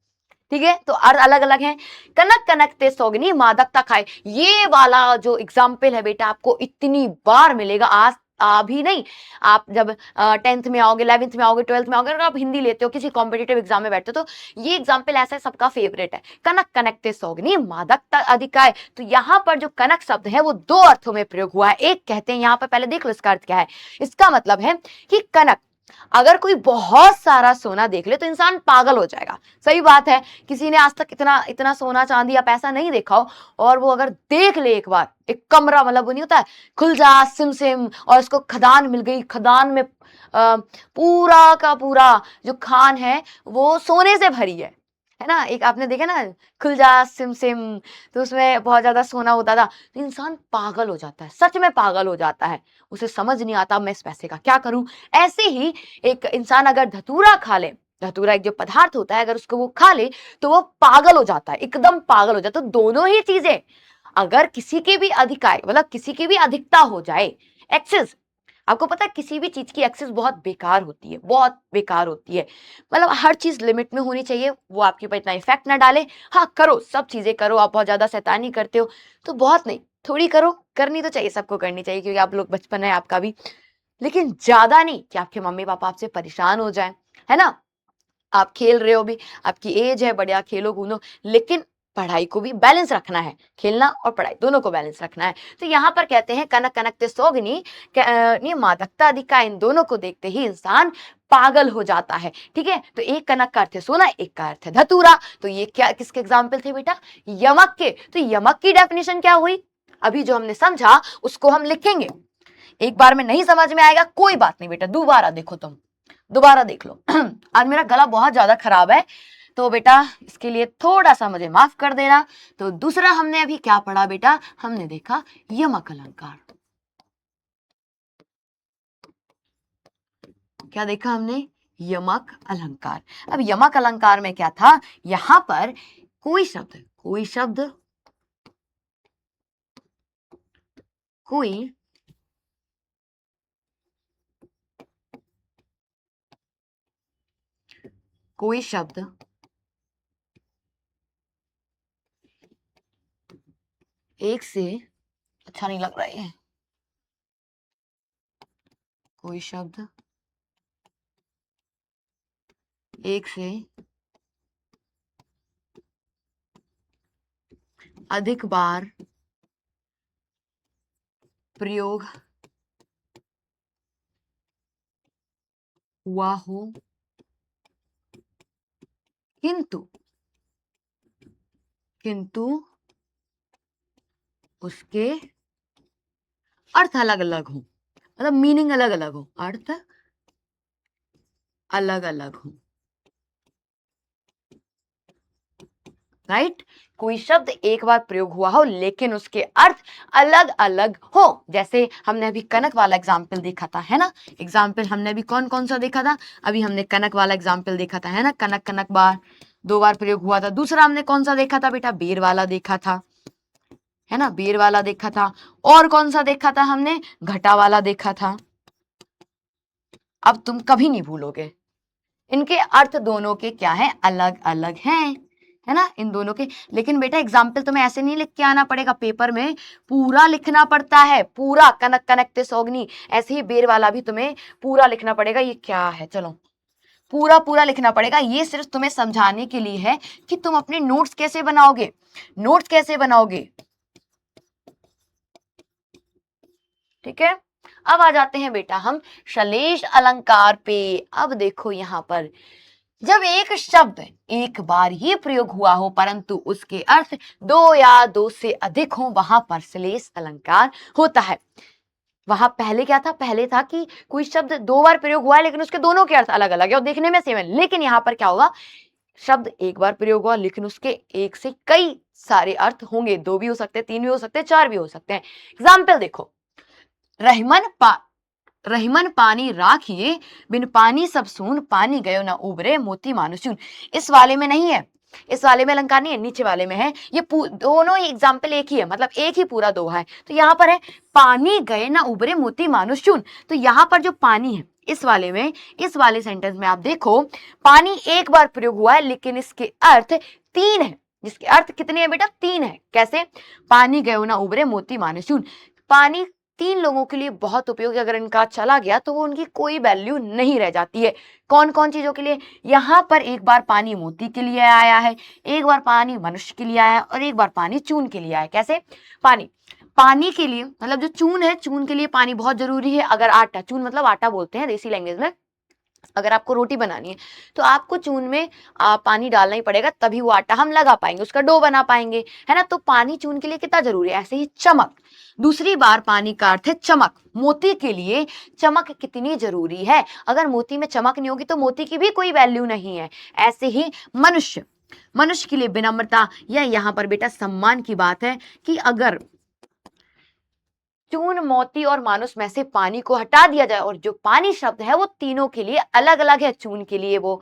ठीक है? तो अर्थ अलग अलग हैं। कनक कनक ते सौगनी मादकता खाए, ये वाला जो एग्जाम्पल है बेटा आपको इतनी बार मिलेगा, आज अभी नहीं, आप जब 10th में आओगे, 11th में आओगे, 12th में आओगे, अगर आप हिंदी लेते हो, किसी कॉम्पिटेटिव एग्जाम में बैठते हो, तो ये एग्जाम्पल ऐसा सबका फेवरेट है। कनक कनक ते सौगनी मादकता अधिकाय। तो यहाँ पर जो कनक शब्द है वो 2 अर्थों में प्रयोग हुआ है। एक कहते हैं, यहाँ पर पहले देख लो इसका अर्थ क्या है। इसका मतलब है कि कनक, अगर कोई बहुत सारा सोना देख ले तो इंसान पागल हो जाएगा। सही बात है, किसी ने आज तक इतना सोना चांदी या पैसा नहीं देखा हो, और वो अगर देख ले एक बार, एक कमरा, मतलब वो नहीं होता है खुल जा सिम और उसको खदान मिल गई, खदान में पूरा का पूरा जो खान है वो सोने से भरी है, है ना, एक आपने देखा ना, खुल जा सिम सिम, तो उसमें बहुत ज्यादा सोना होता था, तो इंसान पागल हो जाता है, सच में पागल हो जाता है, उसे समझ नहीं आता मैं इस पैसे का क्या करूं। ऐसे ही एक इंसान अगर धतूरा खा ले, धतूरा एक जो पदार्थ होता है, अगर उसको वो खा ले तो वो पागल हो जाता है, एकदम पागल हो जाता है। तो दोनों ही चीजें अगर किसी की भी अधिकाय मतलब किसी की भी अधिकता हो जाए, एक्सेस, आपको पता है किसी भी चीज की एक्सेस बहुत बेकार होती है, बहुत बेकार होती है। मतलब हर चीज लिमिट में होनी चाहिए, वो आपके ऊपर इतना इफेक्ट ना डाले। हाँ करो, सब चीजें करो, आप बहुत ज्यादा शैतानी करते हो तो बहुत नहीं, थोड़ी करो, करनी तो चाहिए, सबको करनी चाहिए क्योंकि आप लोग, बचपन है आपका भी, लेकिन ज्यादा नहीं कि आपके मम्मी पापा आपसे परेशान हो जाए, है ना। आप खेल रहे हो भी, आपकी एज है, बढ़िया खेलो कूदो, लेकिन पढ़ाई को भी बैलेंस रखना है, खेलना और पढ़ाई दोनों को बैलेंस रखना है। तो यहाँ पर कहते हैं कनक कनकते सोगनी, नी मादकता अधिका, इन दोनों को देखते ही इंसान पागल हो जाता है। ठीक है, तो एक कनक का अर्थ है सोना, एक का अर्थ है धतूरा। तो ये क्या, किसके एग्जाम्पल थे बेटा, यमक के। तो यमक की डेफिनेशन क्या हुई, अभी जो हमने समझा उसको हम लिखेंगे। एक बार में नहीं समझ में आएगा कोई बात नहीं बेटा, दोबारा देखो, तुम दोबारा देख लो। आज मेरा गला बहुत ज्यादा खराब है, तो बेटा इसके लिए थोड़ा सा मुझे माफ कर देना। तो दूसरा हमने अभी क्या पढ़ा बेटा, हमने देखा यमक अलंकार। क्या देखा हमने, यमक अलंकार। अब यमक अलंकार में क्या था, यहां पर कोई शब्द, कोई शब्द, कोई कोई शब्द एक से, अच्छा नहीं लग रहा है, कोई शब्द एक से अधिक बार प्रयोग हुआ हो, किंतु किंतु उसके अर्थ अलग अलग हो, मतलब मीनिंग अलग अलग हो, अर्थ अलग अलग हो, राइट। कोई शब्द एक बार प्रयोग हुआ हो लेकिन उसके अर्थ अलग अलग हो। जैसे हमने अभी कनक वाला एग्जाम्पल देखा था, है ना, एग्जाम्पल हमने अभी कौन कौन सा देखा था, अभी हमने कनक वाला एग्जाम्पल देखा था, है ना, कनक कनक बार, दो बार प्रयोग हुआ था। दूसरा हमने कौन सा देखा था बेटा, बेर वाला देखा था, है ना, बेर वाला देखा था। और कौन सा देखा था हमने, घटा वाला देखा था। अब तुम कभी नहीं भूलोगे, इनके अर्थ दोनों के क्या है, अलग अलग हैं, है ना, इन दोनों के। लेकिन बेटा एग्जाम्पल तुम्हें ऐसे नहीं लिख के आना पड़ेगा, पेपर में पूरा लिखना पड़ता है, पूरा कनक कनकते सोगनी। ऐसे ही बेर वाला भी तुम्हें पूरा लिखना पड़ेगा, ये क्या है, चलो पूरा पूरा लिखना पड़ेगा। ये सिर्फ तुम्हें समझाने के लिए है कि तुम अपने नोट्स कैसे बनाओगे, नोट्स कैसे बनाओगे। ठीक है, अब आ जाते हैं बेटा हम श्लेष अलंकार पे। अब देखो यहां पर, जब एक शब्द एक बार ही प्रयोग हुआ हो परंतु उसके अर्थ दो या दो से अधिक हो, वहां पर श्लेष अलंकार होता है। वहां पहले क्या था, पहले था कि कोई शब्द दो बार प्रयोग हुआ है लेकिन उसके दोनों के अर्थ अलग अलग है और देखने में सेम है। लेकिन यहां पर क्या होगा, शब्द एक बार प्रयोग हुआ लेकिन उसके एक से कई सारे अर्थ होंगे, दो भी हो सकते हैं, तीन भी हो सकते हैं, चार भी हो सकते हैं। एग्जाम्पल देखो, रहीमन पानी राखिए, बिन पानी सब सून, पानी गयो ना उबरे मोती मानुसून। इस वाले में नहीं है, इस वाले में अलंकार नहीं है, नीचे वाले में है। ये दोनों ही एग्जाम्पल एक ही है, मतलब एक ही पूरा दोहा है। तो यहाँ पर है पानी गए ना उबरे मोती मानुसून। तो यहाँ पर जो पानी है इस वाले में, इस वाले सेंटेंस में आप देखो, पानी एक बार प्रयोग हुआ है लेकिन इसके अर्थ तीन है। जिसके अर्थ कितने हैं बेटा, तीन है। कैसे, पानी गयो ना उबरे मोती मानुसून, पानी तीन लोगों के लिए बहुत उपयोगी, अगर इनका चला गया तो वो उनकी कोई वैल्यू नहीं रह जाती है। कौन कौन चीजों के लिए, यहाँ पर एक बार पानी मोती के लिए आया है, एक बार पानी मनुष्य के लिए आया है और एक बार पानी चून के लिए आया है। कैसे, पानी पानी के लिए मतलब जो चून है, चून के लिए पानी बहुत जरूरी है। अगर आटा, चून मतलब आटा बोलते हैं देसी लैंग्वेज में, अगर आपको रोटी बनानी है तो आपको चून में पानी डालना ही पड़ेगा, तभी वो आटा हम लगा पाएंगे, उसका डो बना पाएंगे, है ना। तो पानी चून के लिए कितना जरूरी है। ऐसे ही चमक, दूसरी बार पानी का अर्थ है चमक, मोती के लिए चमक कितनी जरूरी है। अगर मोती में चमक नहीं होगी तो मोती की भी कोई वैल्यू नहीं है। ऐसे ही मनुष्य, मनुष्य के लिए विनम्रता, या यहाँ पर बेटा सम्मान की बात है कि अगर चून, मोती और मानुष में से पानी को हटा दिया जाए, और जो पानी शब्द है वो तीनों के लिए अलग अलग है। चून के लिए वो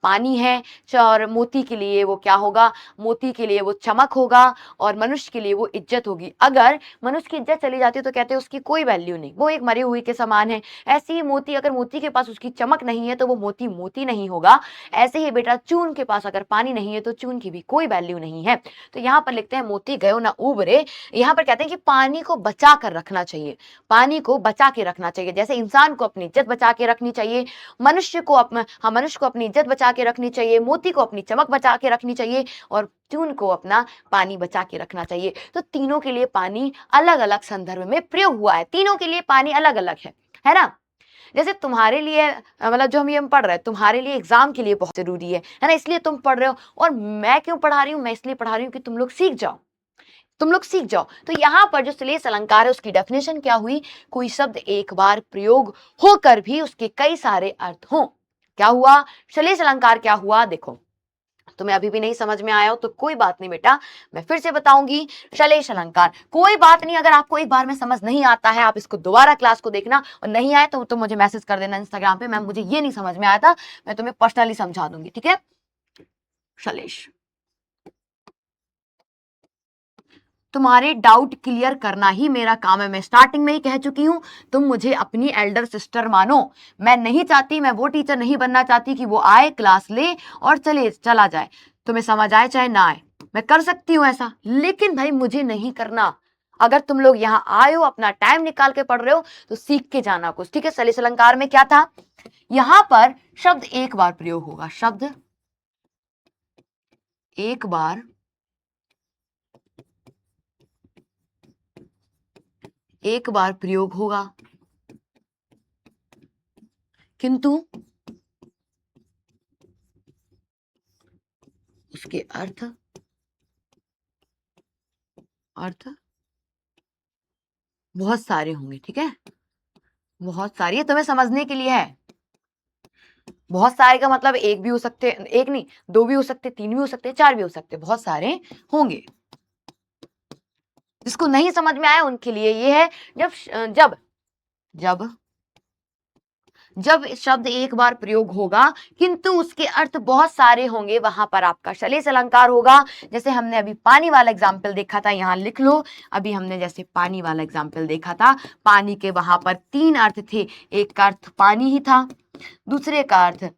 पानी है, और मोती के लिए वो क्या होगा, मोती के लिए वो चमक होगा, और मनुष्य के लिए वो इज्जत होगी। अगर मनुष्य की इज्जत चली जाती है तो कहते हैं उसकी कोई वैल्यू नहीं, वो एक मरे हुए के समान है। ऐसे ही मोती, अगर मोती के पास उसकी चमक नहीं है तो वो मोती मोती नहीं होगा। ऐसे ही बेटा चून के पास अगर पानी नहीं है तो चून की भी कोई वैल्यू नहीं है। तो यहाँ पर लिखते हैं मोती गयो ना उबरे। यहाँ पर कहते हैं कि पानी को बचा कर रखना चाहिए, पानी को बचा के रखना चाहिए। जैसे इंसान को अपनी इज्जत बचा के रखनी चाहिए, मनुष्य को अपनी इज्जत बचा के रखनी चाहिए, मोती को अपनी चमक बचा के रखनी चाहिए, और चून को अपना पानी बचा के रखना चाहिए। तो तीनों के लिए पानी अलग अलग संदर्भ में प्रयोग हुआ है, तीनों के लिए पानी अलग अलग है ना। जैसे तुम्हारे लिए मतलब जो हम पढ़ रहे हैं, तुम्हारे लिए एग्जाम के लिए बहुत जरूरी है ना, इसलिए तुम पढ़ रहे हो। और मैं क्यों पढ़ा रही हूँ, मैं इसलिए पढ़ा रही हूँ कि तुम लोग सीख जाओ, तुम लोग सीख जाओ। तो यहाँ पर जो श्लेष अलंकार है उसकी डेफिनेशन क्या हुई, कोई शब्द एक बार प्रयोग होकर भी उसके कई सारे अर्थ हों। क्या हुआ, श्लेष अलंकार क्या हुआ। देखो तुम्हें अभी भी नहीं समझ में आया हो तो कोई बात नहीं बेटा, मैं फिर से बताऊंगी। श्लेष अलंकार, कोई बात नहीं, अगर आपको एक बार में समझ नहीं आता है आप इसको दोबारा क्लास को देखना, और नहीं आए तो तुम मुझे मैसेज कर देना इंस्टाग्राम पे, मैम मुझे ये नहीं समझ में आया था, मैं तुम्हें पर्सनली समझा दूंगी, ठीक है। श्लेष, तुम्हारे डाउट क्लियर करना ही मेरा काम है। मैं स्टार्टिंग में ही कह चुकी हूं, तुम मुझे अपनी एल्डर सिस्टर मानो। मैं नहीं चाहती, मैं वो टीचर नहीं बनना चाहती कि वो आए, क्लास ले और चला जाए, तुम्हें समझ आए चाहे ना आए। मैं कर सकती हूं ऐसा, लेकिन भाई मुझे नहीं करना। अगर तुम लोग यहाँ आए हो, अपना टाइम निकाल के पढ़ रहे हो, तो सीख के जाना कुछ, ठीक है। श्लेष अलंकार में क्या था, यहां पर शब्द एक बार प्रयोग होगा, शब्द एक बार प्रयोग होगा, किंतु उसके अर्थ बहुत सारे होंगे, ठीक है। बहुत सारी, तुम्हें समझने के लिए है। बहुत सारे का मतलब एक भी हो सकते, एक नहीं, दो भी हो सकते, तीन भी हो सकते, चार भी हो सकते, बहुत सारे होंगे। जिसको नहीं समझ में आया उनके लिए ये है, जब जब जब शब्द एक बार प्रयोग होगा किंतु उसके अर्थ बहुत सारे होंगे, वहां पर आपका श्लेष अलंकार होगा। जैसे हमने अभी पानी वाला एग्जाम्पल देखा था, यहां लिख लो। अभी हमने जैसे पानी वाला एग्जाम्पल देखा था, पानी के वहां पर तीन अर्थ थे, एक का अर्थ पानी ही था, दूसरे का अर्थ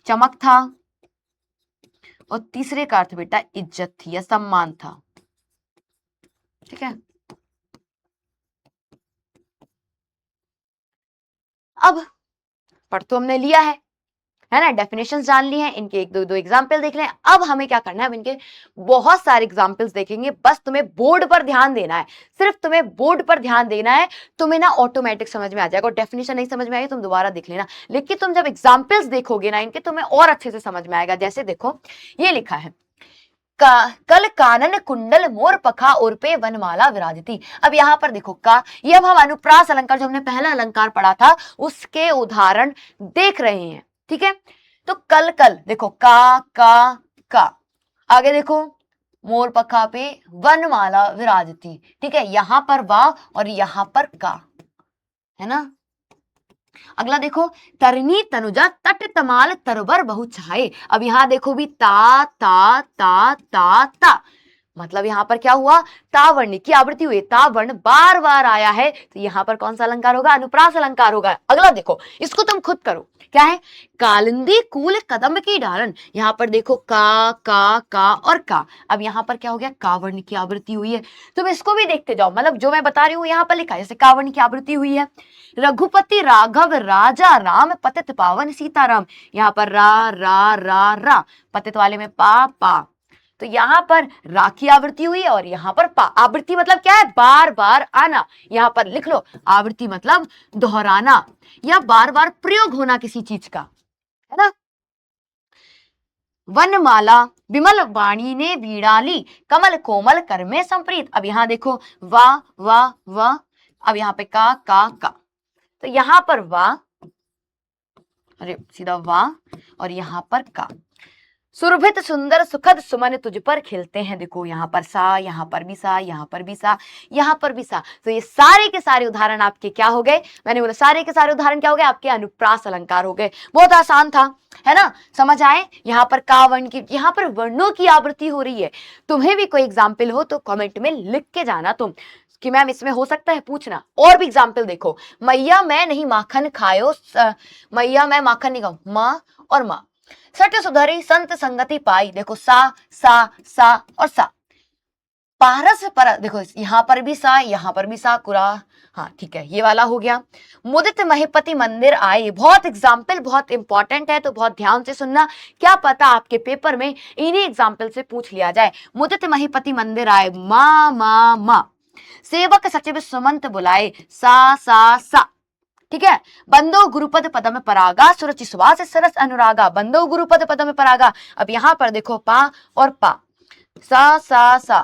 चमक था, और तीसरे का अर्थ बेटा इज्जत थी या सम्मान था, ठीक है। अब पढ़ तो हमने लिया है ना, डेफिनेशंस जान ली हैं, इनके एक दो एग्जाम्पल देख लें। अब हमें क्या करना है, अब इनके बहुत सारे एग्जाम्पल्स देखेंगे, बस तुम्हें बोर्ड पर ध्यान देना है, सिर्फ तुम्हें बोर्ड पर ध्यान देना है, तुम्हें ना ऑटोमेटिक समझ में आ जाएगा। और डेफिनेशन नहीं समझ में आई तुम दोबारा देख लेना, लेकिन तुम जब एग्जाम्पल्स देखोगे ना इनके, तुम्हें और अच्छे से समझ में आएगा। जैसे देखो ये लिखा है, कल कानन कुंडल मोर पखा उर्पे वनमाला विराजती। अब यहाँ पर देखो का, ये अब हम अनुप्रास अलंकार जो हमने पहला अलंकार पढ़ा था उसके उदाहरण देख रहे हैं, ठीक है। तो कल देखो का आगे देखो मोर पखा पे वनमाला विराजती, ठीक है। यहां पर वा और यहां पर का, है ना। अगला देखो, तरनी तनुजा तट तमाल तरबर बहु छाए। अब यहां देखो भी ता ता ता ता ता, मतलब यहां पर क्या हुआ, ता वर्ण की आवृत्ति हुई, ता वर्ण बार बार आया है, तो यहां पर कौन सा अलंकार होगा, अनुप्रास अलंकार होगा। अगला देखो, इसको तुम खुद करो, क्या है, कालिंदी कूल कदम की डालन। यहां पर देखो का और का, अब यहां पर क्या हो गया, का वर्ण की आवृत्ति हुई है। तुम इसको भी देखते जाओ, मतलब जो मैं बता रही हूं यहां पर लिखा है, जैसे का वर्ण की आवृत्ति हुई है। रघुपति राघव राजा राम पतित पावन सीताराम, यहाँ पर रा पतित वाले में पा, तो यहां पर रा की आवृत्ति हुई है और यहां पर पा। आवृत्ति मतलब क्या है, बार बार आना, यहां पर लिख लो आवृत्ति मतलब दोहराना या बार बार प्रयोग होना किसी चीज का, है ना। वनमाला विमल वाणी ने वीणाली कमल कोमल कर में संप्रीत। अब यहां देखो वा, अब यहां पे का, तो यहां पर वा, अरे सीधा वा, और यहां पर का। सुरभित सुंदर सुखद सुमन तुझ पर खिलते हैं। देखो यहाँ पर सा, यहाँ पर भी सा, यहाँ पर भी सा, यहाँ पर भी सा। तो ये सारे के सारे उदाहरण आपके क्या हो गए? मैंने बोला सारे के सारे उदाहरण क्या हो गए? आपके अनुप्रास अलंकार हो गए। बहुत आसान था, है ना? समझ आए? यहाँ पर का वर्ण की, यहाँ पर वर्णों की आवृत्ति हो रही है। तुम्हें भी कोई एग्जाम्पल हो तो कमेंट में लिख के जाना तुम कि मैम इसमें हो सकता है, पूछना। और भी एग्जाम्पल देखो, मैया मैं नहीं माखन खायो, मैया मैं माखन नहीं खाऊं, माँ और माँ। सट सुधरी संत संगति पाई। देखो सा सा और सा। पारस पर, देखो यहां पर भी सा, यहां पर भी सा, कुरा। हाँ ठीक है, ये वाला हो गया। मुदित महिपति मंदिर आए। बहुत एग्जाम्पल बहुत इंपॉर्टेंट है, तो बहुत ध्यान से सुनना, क्या पता आपके पेपर में इन्हीं एग्जाम्पल से पूछ लिया जाए। मुदित महिपति मंदिर आए, माँ। सेवक सचिव सुमंत बुलाए, सा। ठीक है। बंदो गुरुपद पदम परागा, सुरुचि सुवास सरस अनुरागा। बंदो गुरुपद पदम परागा। अब यहां पर देखो पा और पा, सा।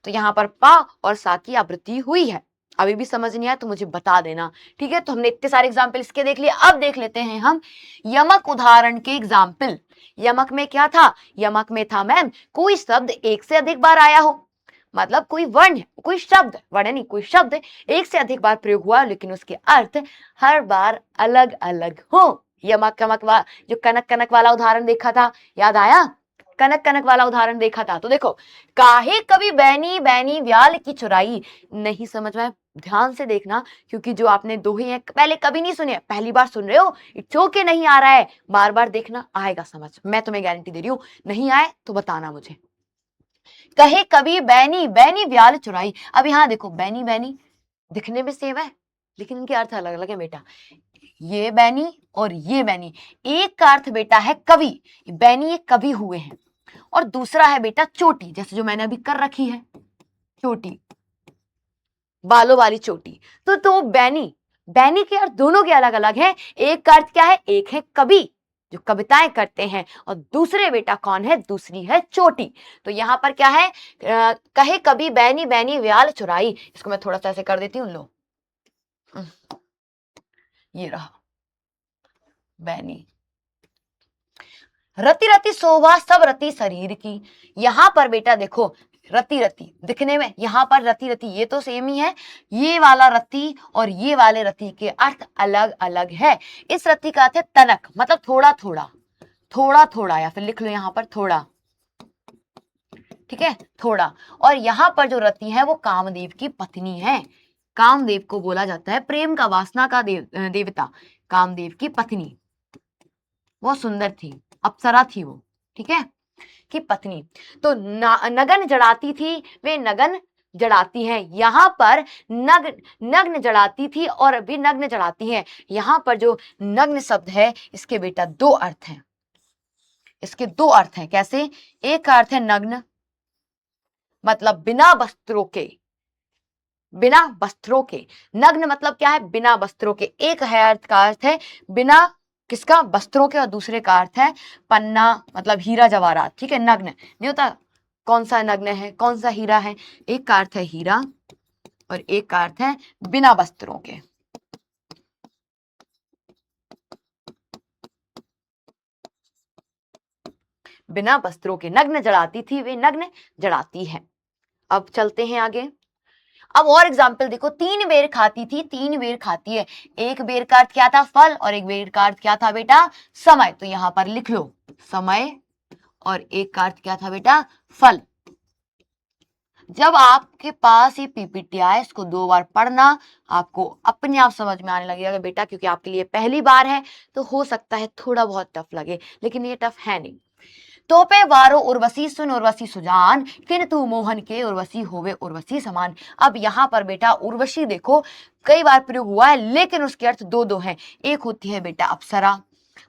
तो यहां पर पा और सा की आवृत्ति हुई है। अभी भी समझ नहीं आया तो मुझे बता देना, ठीक है? तो हमने इतने सारे एग्जाम्पल इसके देख लिए। अब देख लेते हैं हम यमक उदाहरण के एग्जाम्पल। यमक में क्या था? यमक में था मैम कोई शब्द एक से अधिक बार आया हो, मतलब कोई वर्ण, कोई शब्द, वर्ण नहीं, कोई शब्द एक से अधिक बार प्रयोग हुआ लेकिन उसके अर्थ हर बार अलग अलग हो। यमक कमक वाला, जो कनक कनक वाला उदाहरण देखा था, याद आया? कनक कनक वाला उदाहरण देखा था। तो देखो, काहे कभी बैनी बैनी व्याल की चुराई। नहीं समझ में? ध्यान से देखना, क्योंकि जो आपने दोहे हैं पहले कभी नहीं सुने, पहली बार सुन रहे हो, इट्स ओके, नहीं आ रहा है, बार बार देखना, आएगा समझ, मैं तुम्हें गारंटी दे रही हूं। नहीं आए तो बताना मुझे। कहे कभी बैनी बैनी व्याल चुराई। अब यहां देखो, बैनी बैनी दिखने में सेम है लेकिन इनके अर्थ अलग अलग है बेटा। ये बैनी और ये बैनी, एक का अर्थ बेटा है कवि, बैनी ये कवि हुए हैं, और दूसरा है बेटा चोटी, जैसे जो मैंने अभी कर रखी है, चोटी, बालों वाली चोटी। तो बैनी, बैनी के अर्थ दोनों के अलग अलग हैं। एक का अर्थ क्या है? एक है कवि जो कविताएं करते हैं, और दूसरे बेटा कौन है? दूसरी है चोटी। तो यहां पर क्या है? कहे कभी बैनी बैनी व्याल चुराई। इसको मैं थोड़ा सा ऐसे कर देती हूँ, लो, ये रहा बैनी। रति रति शोभा सब रति शरीर की। यहां पर बेटा देखो, रति रति दिखने में, यहां पर रति रति ये तो सेम ही है, ये वाला रति और ये वाले रति के अर्थ अलग अलग है। इस रति का अर्थ है तनक, मतलब थोड़ा थोड़ा, या फिर लिख लो यहां पर थोड़ा, ठीक है, थोड़ा। और यहां पर जो रति है वो कामदेव की पत्नी है। कामदेव को बोला जाता है प्रेम का, वासना का देवता, कामदेव की पत्नी। वो सुंदर थी, अप्सरा थी वो, ठीक है, की पत्नी। तो नगन जड़ाती थी, वे नगन जड़ाती हैं। यहां पर नग्न जड़ाती थी और अभी नग्न जड़ाती है। यहां पर जो नग्न शब्द है इसके बेटा दो अर्थ हैं, इसके दो अर्थ हैं। कैसे? एक का अर्थ है नग्न, मतलब बिना वस्त्रों के, बिना वस्त्रों के। नग्न मतलब क्या है? बिना वस्त्रों के। एक है अर्थ का अर्थ है बिना किसका? वस्त्रों के, और दूसरे का अर्थ है पन्ना, मतलब हीरा जवाहरात, ठीक है। नग्न नहीं होता कौन सा नग्न है, कौन सा हीरा है। एक का अर्थ है हीरा और एक का अर्थ है बिना वस्त्रों के। बिना वस्त्रों के, नग्न जड़ाती थी, वे नग्न जड़ाती है। अब चलते हैं आगे। अब और एग्जाम्पल देखो, 3 बेर खाती थी, 3 बेर खाती है। एक बेर का अर्थ क्या था? फल, और एक बेर का अर्थ क्या था बेटा? समय। तो यहां पर लिख लो समय, और एक का अर्थ क्या था बेटा? फल। जब आपके पास ये पीपीटी आए, इसको 2 बार पढ़ना, आपको अपने आप समझ में आने लगेगा बेटा, क्योंकि आपके लिए पहली बार है तो हो सकता है थोड़ा बहुत टफ लगे, लेकिन ये टफ है नहीं। तोपे वारो उर्वशी सुन उर्वशी सुजान, किन तू मोहन के उर्वशी होवे उर्वशी समान। अब यहां पर बेटा उर्वशी देखो कई बार प्रयोग हुआ है, लेकिन उसके अर्थ दो दो हैं। एक होती है बेटा अप्सरा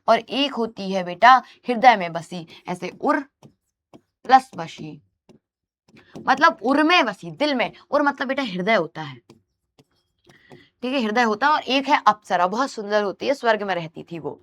और एक होती है बेटा हृदय में बसी। ऐसे उर प्लस बसी, मतलब उर में बसी, दिल में। उर मतलब बेटा हृदय होता है, ठीक है, हृदय होता है। और एक है अप्सरा, बहुत सुंदर होती है, स्वर्ग में रहती थी वो।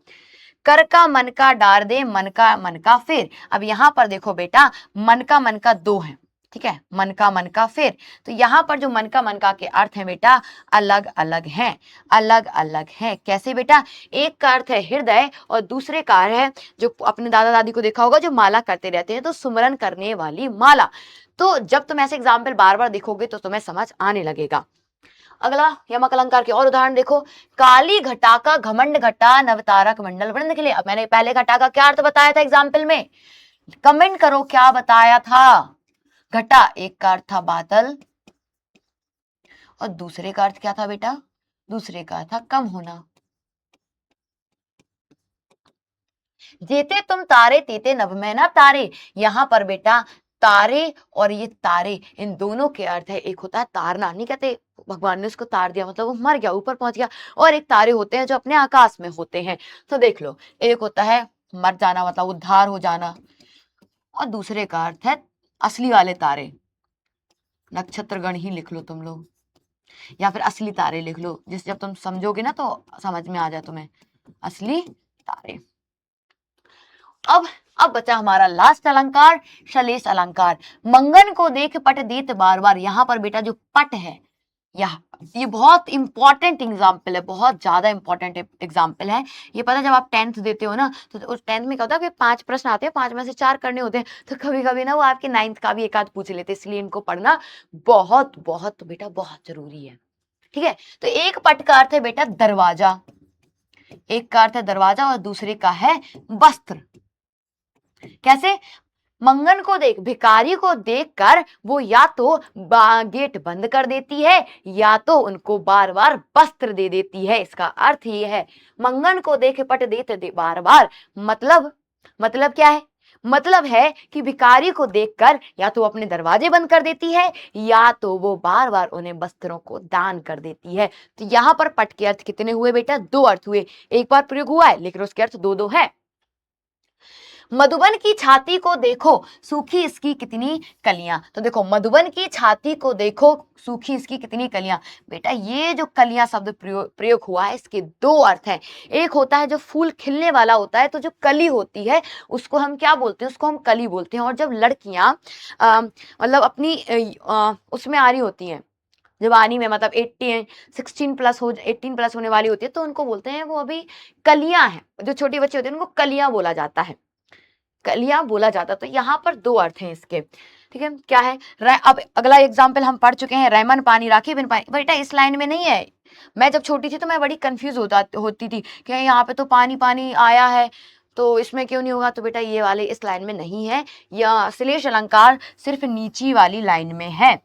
कर का मन का डार दे, मन का फिर। अब यहां पर देखो बेटा, मन का दो है, ठीक है, मन का फिर। तो यहाँ पर जो मन का के अर्थ है बेटा अलग अलग हैं, अलग अलग हैं। कैसे बेटा? एक का अर्थ है हृदय और दूसरे का है, जो अपने दादा दादी को देखा होगा जो माला करते रहते हैं, तो सुमरन करने वाली माला। तो जब तुम ऐसे एग्जाम्पल बार बार देखोगे तो तुम्हें समझ आने लगेगा। अगला यमक अलंकार के और उदाहरण देखो। काली घटा का घमंड घटा नवतारक मंडल वृंद के लिए। अब मैंने पहले घटा का क्या अर्थ बताया था एग्जाम्पल में, कमेंट करो क्या बताया था। घटा एक का अर्थ था बादल और दूसरे का अर्थ क्या था बेटा? दूसरे का था कम होना। जेते तुम तारे तेते नभ में ना तारे। यहां पर बेटा तारे और ये तारे इन दोनों के अर्थ है, एक होता है तारना, नहीं कहते भगवान ने उसको तार दिया मतलब वो मर गया ऊपर पहुंच गया, और एक तारे होते हैं जो अपने आकाश में होते हैं। तो देख लो, एक होता है मर जाना मतलब उद्धार हो जाना, और दूसरे का अर्थ है असली वाले तारे। नक्षत्रगण ही लिख लो तुम लोग, या फिर असली तारे लिख लो, जिस जब तुम समझोगे ना तो समझ में आ जाए तुम्हें, असली तारे। अब बचा हमारा लास्ट अलंकार, शलेष अलंकार। मंगन को देख पट देत बार बार। यहां पर बेटा जो पट है, ये बहुत इंपॉर्टेंट एग्जाम्पल है, बहुत ज्यादा इंपॉर्टेंट एग्जाम्पल है। ये पता जब आप 10th देते हो ना तो उस 10th में क्या होता है कि 5 प्रश्न आते हैं, 5 में से 4 करने होते हैं, तो कभी कभी ना वो आपके 9th का भी एक आध पूछ लेते हैं, इसलिए इनको पढ़ना बहुत बहुत बेटा बहुत जरूरी है। ठीक है, तो एक पट का अर्थ है बेटा दरवाजा, एक का अर्थ है दरवाजा और दूसरे का है वस्त्र। कैसे? मंगन को देख, भिखारी को देखकर वो या तो गेट बंद कर देती है या तो उनको बार बार वस्त्र दे देती है। इसका अर्थ ये है, मंगन को देख पट देते दे बार बार, मतलब क्या है? मतलब है कि भिखारी को देखकर या तो अपने दरवाजे बंद कर देती है या तो वो बार बार उन्हें वस्त्रों को दान कर देती है। तो यहां पर पट के अर्थ कितने हुए बेटा? 2 अर्थ हुए। एक बार प्रयोग हुआ है लेकिन उसके अर्थ दो दो है। मधुबन की छाती को देखो सूखी इसकी कितनी कलियां। तो देखो, मधुबन की छाती को देखो सूखी इसकी कितनी कलियां। बेटा ये जो कलियां शब्द प्रयोग हुआ है, इसके दो अर्थ हैं। एक होता है जो फूल खिलने वाला होता है, तो जो कली होती है उसको हम क्या बोलते हैं? उसको हम कली बोलते हैं। और जब लड़कियां मतलब अपनी उसमें आ रही होती हैं जवानी में, मतलब 18 प्लस होने वाली होती है, तो उनको बोलते हैं वो अभी कलियां हैं। जो छोटी बच्ची होती है उनको कलियां बोला जाता है, कलियां बोला जाता। तो यहाँ पर दो अर्थ हैं इसके। ठीक है, क्या है? अब अगला एग्जाम्पल हम पढ़ चुके हैं, रैमन पानी राखी बिन पानी। बेटा इस लाइन में नहीं है। मैं जब छोटी थी तो मैं बड़ी कंफ्यूज होती थी कि यहाँ पे तो पानी पानी आया है तो इसमें क्यों नहीं होगा। तो बेटा ये वाले इस लाइन में नहीं है, यह श्लेष अलंकार सिर्फ नीची वाली लाइन में है।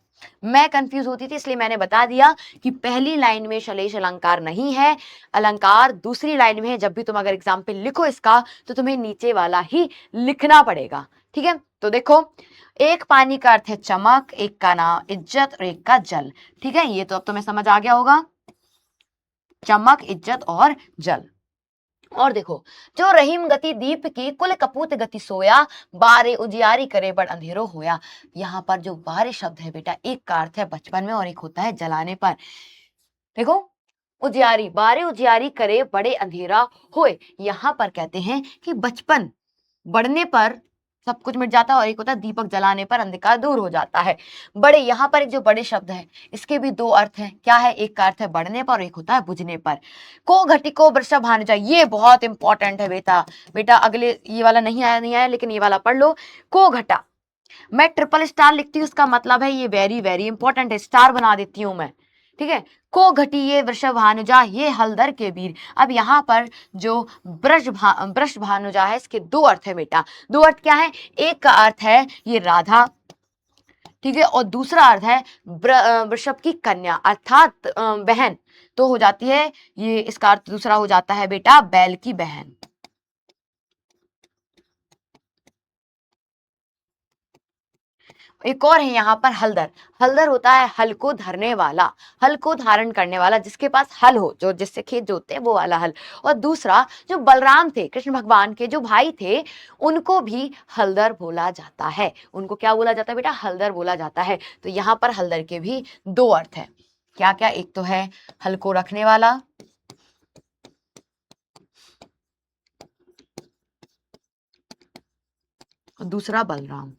मैं कंफ्यूज होती थी इसलिए मैंने बता दिया कि पहली लाइन में श्लेष अलंकार नहीं है, अलंकार दूसरी लाइन में है। जब भी तुम अगर एग्जाम्पल लिखो इसका तो तुम्हें नीचे वाला ही लिखना पड़ेगा। ठीक है, तो देखो, एक पानी का अर्थ है चमक, एक का नाम इज्जत और एक का जल। ठीक है, ये तो अब तुम्हें समझ आ गया होगा, चमक इज्जत और जल। और देखो, जो रहीम गति दीप की कुल कपूत गति सोया, बारे उजियारी करे बड़ अंधेरो होया। यहाँ पर जो बारे शब्द है बेटा, एक का अर्थ है बचपन में और एक होता है जलाने पर। देखो, उजियारी, बारे उजियारी करे बड़े अंधेरा होए। यहाँ पर कहते हैं कि बचपन बढ़ने पर सब कुछ मिट जाता है और एक होता है दीपक जलाने पर अंधकार दूर हो जाता है। बड़े, यहाँ पर एक जो बड़े शब्द है इसके भी दो अर्थ हैं। क्या है? एक का अर्थ है बढ़ने पर और एक होता है बुझने पर। को घटिको वृषभ भानुजा, ये बहुत इंपॉर्टेंट है बेटा। बेटा अगले ये वाला नहीं आया लेकिन ये वाला पढ़ लो। को घटा, मैं ट्रिपल स्टार लिखती हूँ, उसका मतलब है ये वेरी वेरी इंपॉर्टेंट है, स्टार बना देती हूँ मैं। ठीक है, को घटी ये वृषभ भानुजा ये हलदर के वीर। अब यहाँ पर जो वृष भानुजा है इसके दो अर्थ है बेटा। दो अर्थ क्या है? एक का अर्थ है ये राधा, ठीक है, और दूसरा अर्थ है वृषभ की कन्या अर्थात बहन। तो हो जाती है ये, इसका अर्थ दूसरा हो जाता है बेटा बैल की बहन। एक और है यहाँ पर हलदर। हलदर होता है हल को धरने वाला, हल को धारण करने वाला, जिसके पास हल हो, जो जिससे खेत जोतते हैं वो वाला हल। और दूसरा जो बलराम थे, कृष्ण भगवान के जो भाई थे, उनको भी हलदर बोला जाता है। उनको क्या बोला जाता है बेटा? हलदर बोला जाता है। तो यहाँ पर हलदर के भी दो अर्थ है। क्या क्या? एक तो है हल को रखने वाला और दूसरा बलराम।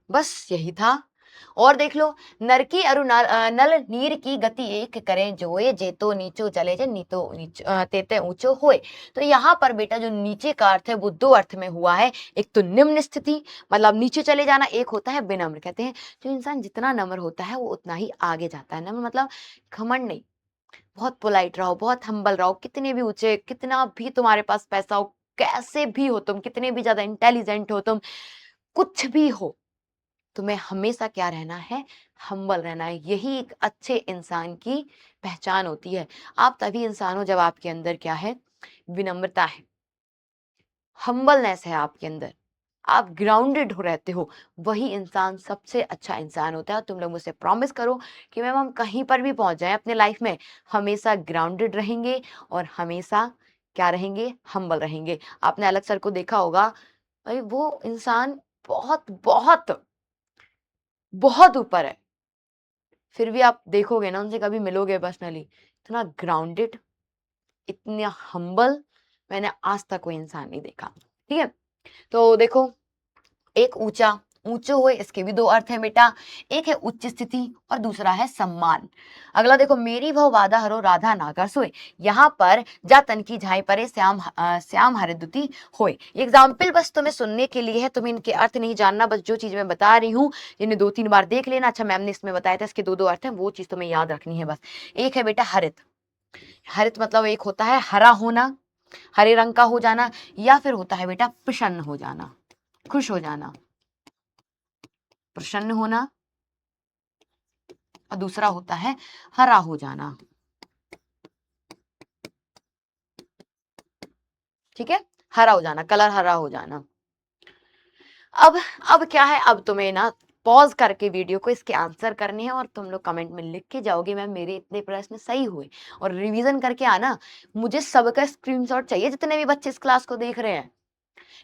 बस यही था। और देख लो, नर की अरु नल नीर की गति एक करें जोए, जेतो नीचो चले जे नीतो तेते ऊंचो होए। तो यहाँ पर बेटा जो नीचे का अर्थ है वो दो अर्थ में हुआ है। एक तो निम्न स्थिति मतलब नीचे चले जाना, एक होता है विनम्र। कहते हैं जो इंसान जितना नम्र होता है वो उतना ही आगे जाता है। नम्र मतलब घमंड नहीं, बहुत पोलाइट रहो, बहुत हम्बल रहो, कितने भी ऊंचे, कितना भी तुम्हारे पास पैसा हो, कैसे भी हो तुम, कितने भी ज्यादा इंटेलिजेंट हो तुम, कुछ भी हो, तुम्हें हमेशा क्या रहना है, हम्बल रहना है। यही एक अच्छे इंसान की पहचान होती है। आप तभी इंसान हो जब आपके अंदर क्या है, विनम्रता है, हम्बलनेस है आपके अंदर, आप ग्राउंडेड हो रहते हो, वही इंसान सबसे अच्छा इंसान होता है। तुम लोग मुझसे प्रॉमिस करो कि मैम हम कहीं पर भी पहुंच जाएं अपने लाइफ में, हमेशा ग्राउंडेड रहेंगे और हमेशा क्या रहेंगे, हम्बल रहेंगे। आपने अलग सर को देखा होगा, भाई वो इंसान बहुत बहुत बहुत ऊपर है, फिर भी आप देखोगे ना, उनसे कभी मिलोगे पर्सनली, इतना ग्राउंडेड, इतना हम्बल मैंने आज तक कोई इंसान नहीं देखा। ठीक है, तो देखो, एक ऊंचा, ऊंचो हुए, इसके भी दो अर्थ हैं बेटा। एक है उच्च स्थिति और दूसरा है सम्मान। अगला देखो, मेरी भव बाधा हरो राधा नागर सोए। यहाँ पर जा तन की झाई परे श्याम श्याम हरिदुति होए। ये एग्जाम्पल बस तुम्हें सुनने के लिए है, तुम्हें इनके अर्थ नहीं जानना, बस जो चीज मैं बता रही हूँ इन्हें दो तीन बार देख लेना। अच्छा, मैम ने इसमें बताया था इसके दो दो अर्थ हैं, वो चीज तुम्हें याद रखनी है बस। एक है बेटा हरित। हरित मतलब एक होता है हरा होना, हरे रंग का हो जाना, या फिर होता है बेटा प्रसन्न हो जाना, खुश हो जाना, प्रसन्न होना। और दूसरा होता है हरा हो जाना। ठीक है, हरा हो जाना, कलर हरा हो जाना। अब अब क्या है, अब तुम्हें ना पॉज करके वीडियो को इसके आंसर करने हैं और तुम लोग कमेंट में लिख के जाओगे मैम मेरे इतने प्रश्न सही हुए, और रिवीजन करके आना। मुझे सबका स्क्रीनशॉट चाहिए, जितने भी बच्चे इस क्लास को देख रहे हैं।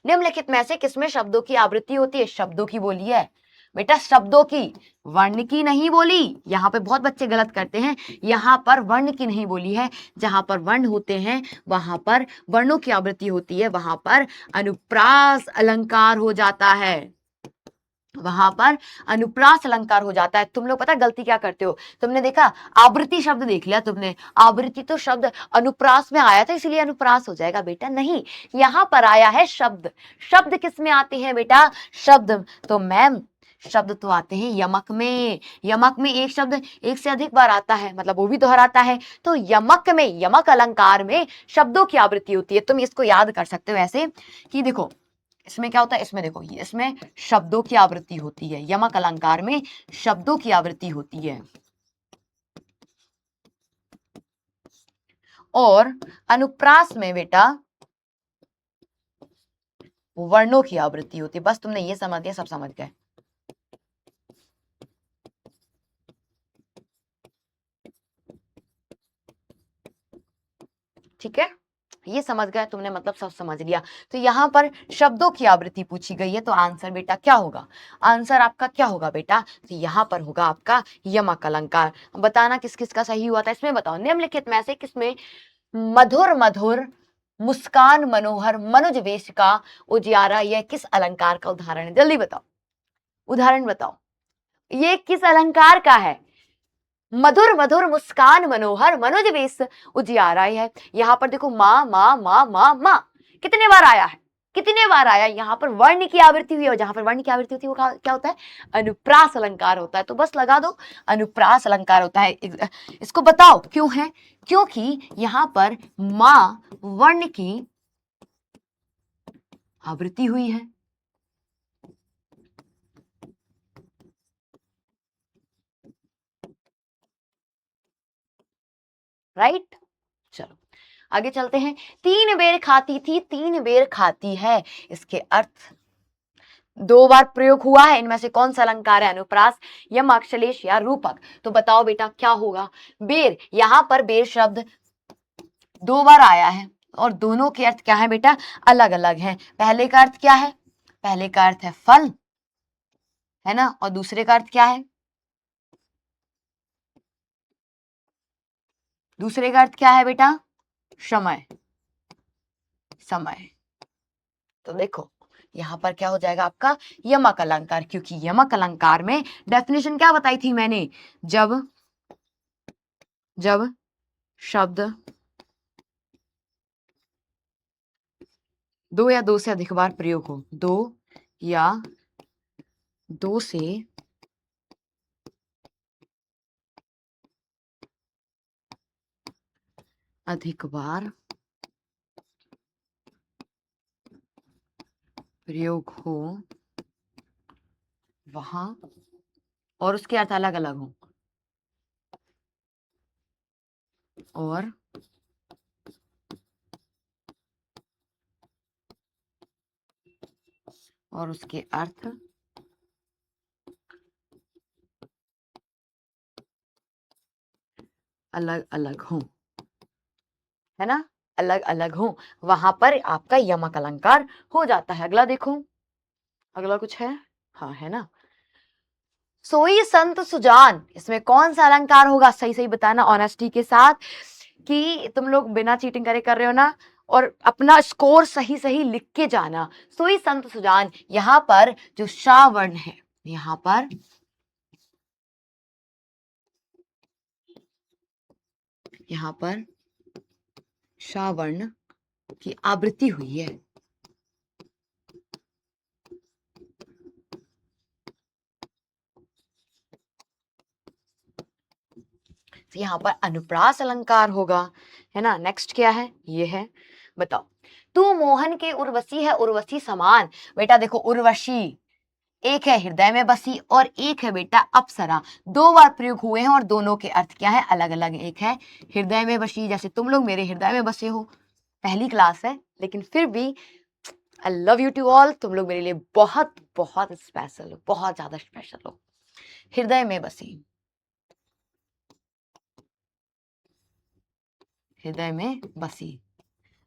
निम्नलिखित में से किसमें शब्दों की आवृत्ति होती है? शब्दों की बोली है बेटा, शब्दों की, वर्ण की नहीं बोली। यहाँ पे बहुत बच्चे गलत करते हैं, यहाँ पर वर्ण की नहीं बोली है। जहां पर वर्ण होते हैं वहां पर वर्णों की आवृत्ति होती है, वहां पर अनुप्रास अलंकार हो जाता है, वहां पर अनुप्रास अलंकार हो जाता है। तुम लोग पता गलती क्या करते हो, तुमने देखा आवृत्ति शब्द देख लिया तुमने, आवृत्ति तो शब्द अनुप्रास में आया था इसलिए अनुप्रास हो जाएगा, बेटा नहीं, यहां पर आया है शब्द। शब्द किस में आते हैं बेटा? शब्द तो मैम, शब्द तो आते हैं यमक में। यमक में एक शब्द एक से अधिक बार आता है, मतलब वो भी दोहराता है। तो यमक में, यमक अलंकार में शब्दों की आवृत्ति होती है। तुम इसको याद कर सकते हो ऐसे कि देखो, इसमें क्या होता है, इसमें देखो, इसमें शब्दों की आवृत्ति होती है, यमक अलंकार में शब्दों की आवृत्ति होती है, और अनुप्रास में बेटा वर्णों की आवृत्ति होती है। बस तुमने ये समझ दिया, सब समझ गए। ठीक है, ये समझ गए तुमने, मतलब सब समझ लिया। तो यहां पर शब्दों की आवृत्ति पूछी गई है, तो आंसर बेटा क्या होगा? आंसर आपका क्या होगा बेटा? तो यहां पर होगा आपका यमक अलंकार। बताना किस किस का सही हुआ था, इसमें बताओ, निम्नलिखित में से किसमें मधुर मधुर मुस्कान मनोहर मनुज वेश का उजियारा, यह किस अलंकार का उदाहरण है? जल्दी बताओ, उदाहरण बताओ, ये किस अलंकार का है? मधुर मधुर मुस्कान मनोहर मनुज वेश उजियारा है। यहां पर देखो, माँ माँ माँ माँ माँ कितने बार आया है, कितने बार आया? यहाँ पर वर्ण की आवृत्ति हुई है, और जहां पर वर्ण की आवृत्ति होती है वो क्या होता है? अनुप्रास अलंकार होता है। तो बस लगा दो, अनुप्रास अलंकार होता है। इसको बताओ क्यों है? क्योंकि यहाँ पर माँ वर्ण की आवृत्ति हुई है। राइट, चलो आगे चलते हैं। तीन बेर खाती थी, तीन बेर खाती है, इसके अर्थ दो बार प्रयोग हुआ है, इनमें से कौन सा अलंकार है? अनुप्रास, यमक, श्लेष या रूपक? तो बताओ बेटा क्या होगा? बेर, यहां पर बेर शब्द दो बार आया है, और दोनों के अर्थ क्या है बेटा? अलग अलग है। पहले का अर्थ क्या है? पहले का अर्थ है फल, है ना, और दूसरे का अर्थ क्या है? दूसरे का अर्थ क्या है बेटा? समय, समय। तो देखो, यहाँ पर क्या हो जाएगा आपका यमक अलंकार, क्योंकि यमक अलंकार में डेफिनेशन क्या बताई थी मैंने, जब शब्द दो या दो से अधिक बार प्रयोग हो, दो या दो से अधिक बार प्रयोग हो वहां, और उसके अर्थ अलग अलग हो, और उसके अर्थ अलग अलग हो, है ना, अलग अलग हो, वहां पर आपका यमक अलंकार हो जाता है। अगला देखो, अगला कुछ है, हाँ है ना, सोई संत सुजान, इसमें कौन सा अलंकार होगा, सही सही बताना ऑनेस्टी के साथ, कि तुम लोग बिना चीटिंग करे कर रहे हो ना, और अपना स्कोर सही सही लिख के जाना। सोई संत सुजान, यहां पर जो शा वर्ण है, यहां पर शा वर्ण की आवृत्ति हुई है, तो यहाँ पर अनुप्रास अलंकार होगा, है ना। नेक्स्ट क्या है, ये है, बताओ, तू मोहन के उर्वशी है उर्वशी समान, बेटा देखो उर्वशी एक है हृदय में बसी और एक है बेटा अप्सरा, दो बार प्रयोग हुए हैं और दोनों के अर्थ क्या है, अलग अलग। एक है हृदय में बसी, जैसे तुम लोग मेरे हृदय में बसे हो, पहली क्लास है लेकिन फिर भी I love you to all, तुम लोग मेरे लिए बहुत बहुत स्पेशल हो, बहुत ज्यादा स्पेशल हो। हृदय में बसी, हृदय में बसी,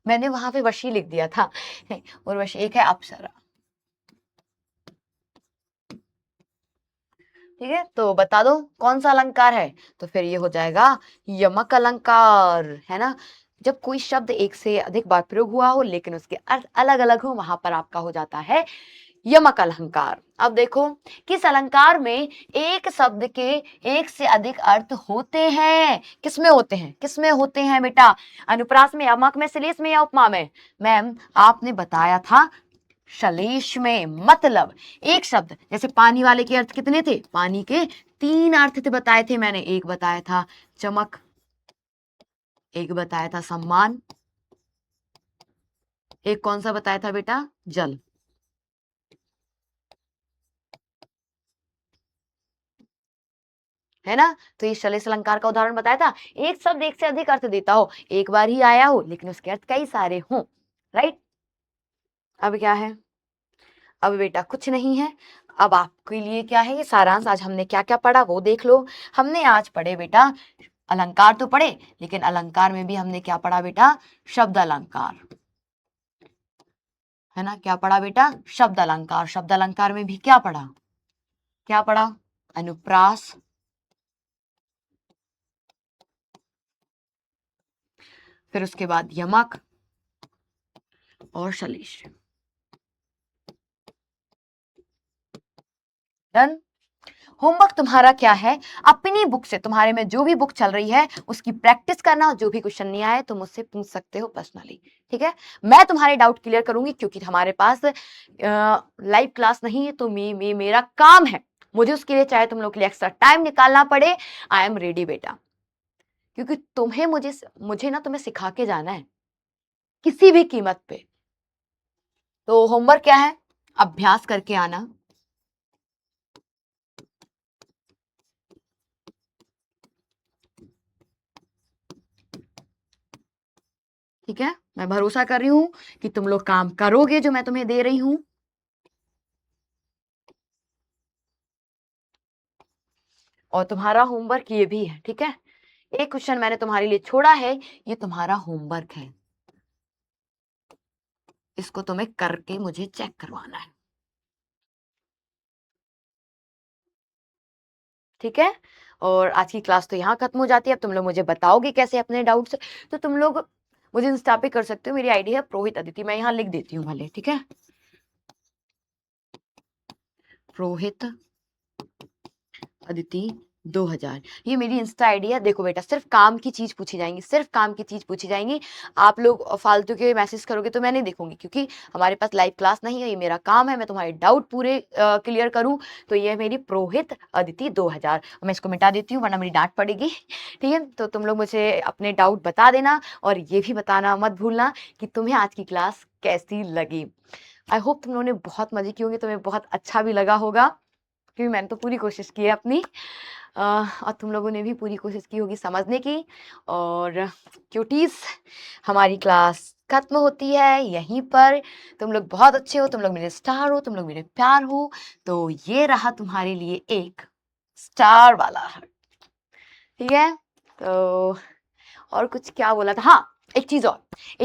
मैंने वहां पे वशी लिख दिया था और वशी एक है अप्सरा, ठीक है। तो बता दो कौन सा अलंकार है, तो फिर ये हो जाएगा यमक अलंकार, है ना। जब कोई शब्द एक से अधिक बार प्रयोग हुआ हो लेकिन उसके अर्थ अलग अलग हो, वहां पर आपका हो जाता है यमक अलंकार। अब देखो, किस अलंकार में एक शब्द के एक से अधिक अर्थ होते हैं, किसमें होते हैं, किसमें होते हैं बेटा, अनुप्रास में, यमक में, श्लेष में या उपमा में। मैम आपने बताया था श्लेष में, मतलब एक शब्द, जैसे पानी वाले के अर्थ कितने थे, पानी के तीन अर्थ थे बताए थे मैंने, एक बताया था चमक, एक बताया था सम्मान, एक कौन सा बताया था बेटा, जल, है ना। तो ये श्लेष अलंकार का उदाहरण बताया था, एक शब्द एक से अधिक अर्थ देता हो, एक बार ही आया हो लेकिन उसके अर्थ कई सारे हों, राइट। अब क्या है, अब बेटा कुछ नहीं है, अब आपके लिए क्या है ये सारांश, आज हमने क्या क्या पढ़ा वो देख लो। हमने आज पढ़े बेटा अलंकार तो पढ़े, लेकिन अलंकार में भी हमने क्या पढ़ा बेटा, शब्द अलंकार, है ना। क्या पढ़ा बेटा, शब्द अलंकार, शब्द अलंकार में भी क्या पढ़ा, क्या पढ़ा, अनुप्रास, फिर उसके बाद यमक और श्लेष। डन। होमवर्क तुम्हारा क्या है, अपनी बुक से, तुम्हारे में जो भी बुक चल रही है उसकी प्रैक्टिस करना, जो भी क्वेश्चन नहीं आए तो मुझसे पूछ सकते हो पर्सनली, ठीक है। मैं तुम्हारे डाउट क्लियर करूंगी, क्योंकि हमारे पास लाइव क्लास नहीं है, तो मेरा काम है, मुझे उसके लिए चाहे तुम लोग के लिए एक्स्ट्रा टाइम निकालना पड़े, आई एम रेडी बेटा, क्योंकि तुम्हें मुझे मुझे ना तुम्हें सिखा के जाना है किसी भी कीमत पे। तो होमवर्क क्या है, अभ्यास करके आना, ठीक है। मैं भरोसा कर रही हूं कि तुम लोग काम करोगे जो मैं तुम्हें दे रही हूं। और तुम्हारा होमवर्क ये भी है, ठीक है। एक क्वेश्चन मैंने तुम्हारे लिए छोड़ा है, ये तुम्हारा होमवर्क है, इसको तुम्हें करके मुझे चेक करवाना है, ठीक है। और आज की क्लास तो यहाँ खत्म हो जाती है, अब तुम लोग मुझे बताओगे कैसे अपने डाउट्स, तो तुम लोग मुझे इंस्टा पे कर सकते हो, मेरी आईडी है प्रोहित अदिति, मैं यहाँ लिख देती हूँ भले, ठीक है। रोहित अदिति 2000। ये मेरी इंस्टा आईडी है। देखो बेटा, सिर्फ काम की चीज पूछी जाएंगी, सिर्फ काम की चीज पूछी जाएंगी। आप लोग फालतू के मैसेज करोगे तो मैं नहीं देखूंगी, क्योंकि हमारे पास लाइव क्लास नहीं है। ये मेरा काम है, मैं तुम्हारे डाउट पूरे क्लियर करूं। तो ये है मेरी प्रोहित अदिति 2000। मैं इसको मिटा देती हूँ, वरना मेरी डांट पड़ेगी। ठीक है, तो तुम लोग मुझे अपने डाउट बता देना, और ये भी बताना मत भूलना कि तुम्हें आज की क्लास कैसी लगी। आई होप तुम लोगों ने बहुत मजे किए होंगे, तुम्हें बहुत अच्छा भी लगा होगा, क्योंकि मैंने तो पूरी कोशिश की है अपनी। और तुम लोगों ने भी पूरी कोशिश की होगी समझने की। और क्यूटीज, हमारी क्लास खत्म होती है यहीं पर। तुम लोग बहुत अच्छे हो, तुम लोग मेरे स्टार हो, तुम लोग मेरे प्यार हो। तो ये रहा तुम्हारे लिए एक स्टार वाला heart। ठीक है, तो और कुछ क्या बोला था, हाँ एक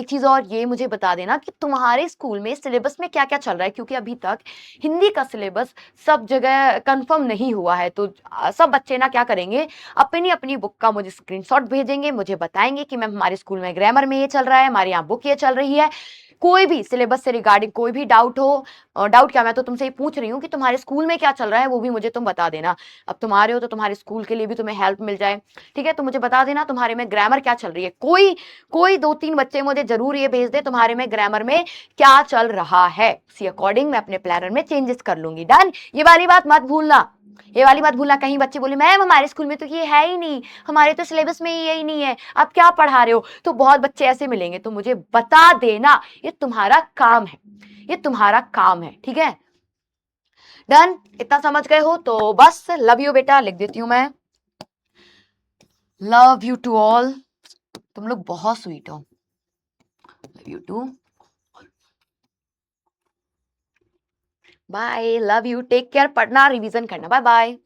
चीज और ये मुझे बता देना कि तुम्हारे स्कूल में सिलेबस में क्या क्या चल रहा है, क्योंकि अभी तक हिंदी का सिलेबस सब जगह कंफर्म नहीं हुआ है। तो सब बच्चे ना क्या करेंगे, अपनी अपनी बुक का मुझे स्क्रीनशॉट भेजेंगे, मुझे बताएंगे कि मैम हमारे स्कूल में ग्रामर में ये चल रहा है, हमारे यहाँ बुक ये चल रही है। कोई भी सिलेबस से रिगार्डिंग कोई भी डाउट हो, डाउट क्या, मैं तो तुमसे ही पूछ रही हूँ कि तुम्हारे स्कूल में क्या चल रहा है, वो भी मुझे तुम बता देना। अब तुम्हारे हो तो तुम्हारे स्कूल के लिए भी तुम्हें हेल्प मिल जाए। ठीक है, तो मुझे बता देना तुम्हारे में ग्रामर क्या चल रही है। कोई कोई 2-3 बच्चे मुझे जरूर ये भेज दे तुम्हारे में ग्रामर में क्या चल रहा है। सी अकॉर्डिंग मैं अपने प्लानर में चेंजेस कर लूंगी। डन, ये वाली बात मत भूलना, ये वाली बात भूलना। कहीं बच्चे बोले मैम हमारे स्कूल में तो ये है ही नहीं, हमारे तो सिलेबस में यही नहीं है, आप क्या पढ़ा रहे हो। तो बहुत बच्चे ऐसे मिलेंगे, तो मुझे बता देना, ये तुम्हारा काम है, ये तुम्हारा काम है। ठीक है, डन, इतना समझ गए हो तो बस। लव यू बेटा, लिख देती हूं मैं, लव यू टू ऑल। तुम लोग बहुत स्वीट हो, love you too, bye, love you, take care, पढ़ना रिवीजन करना, बाय बाय।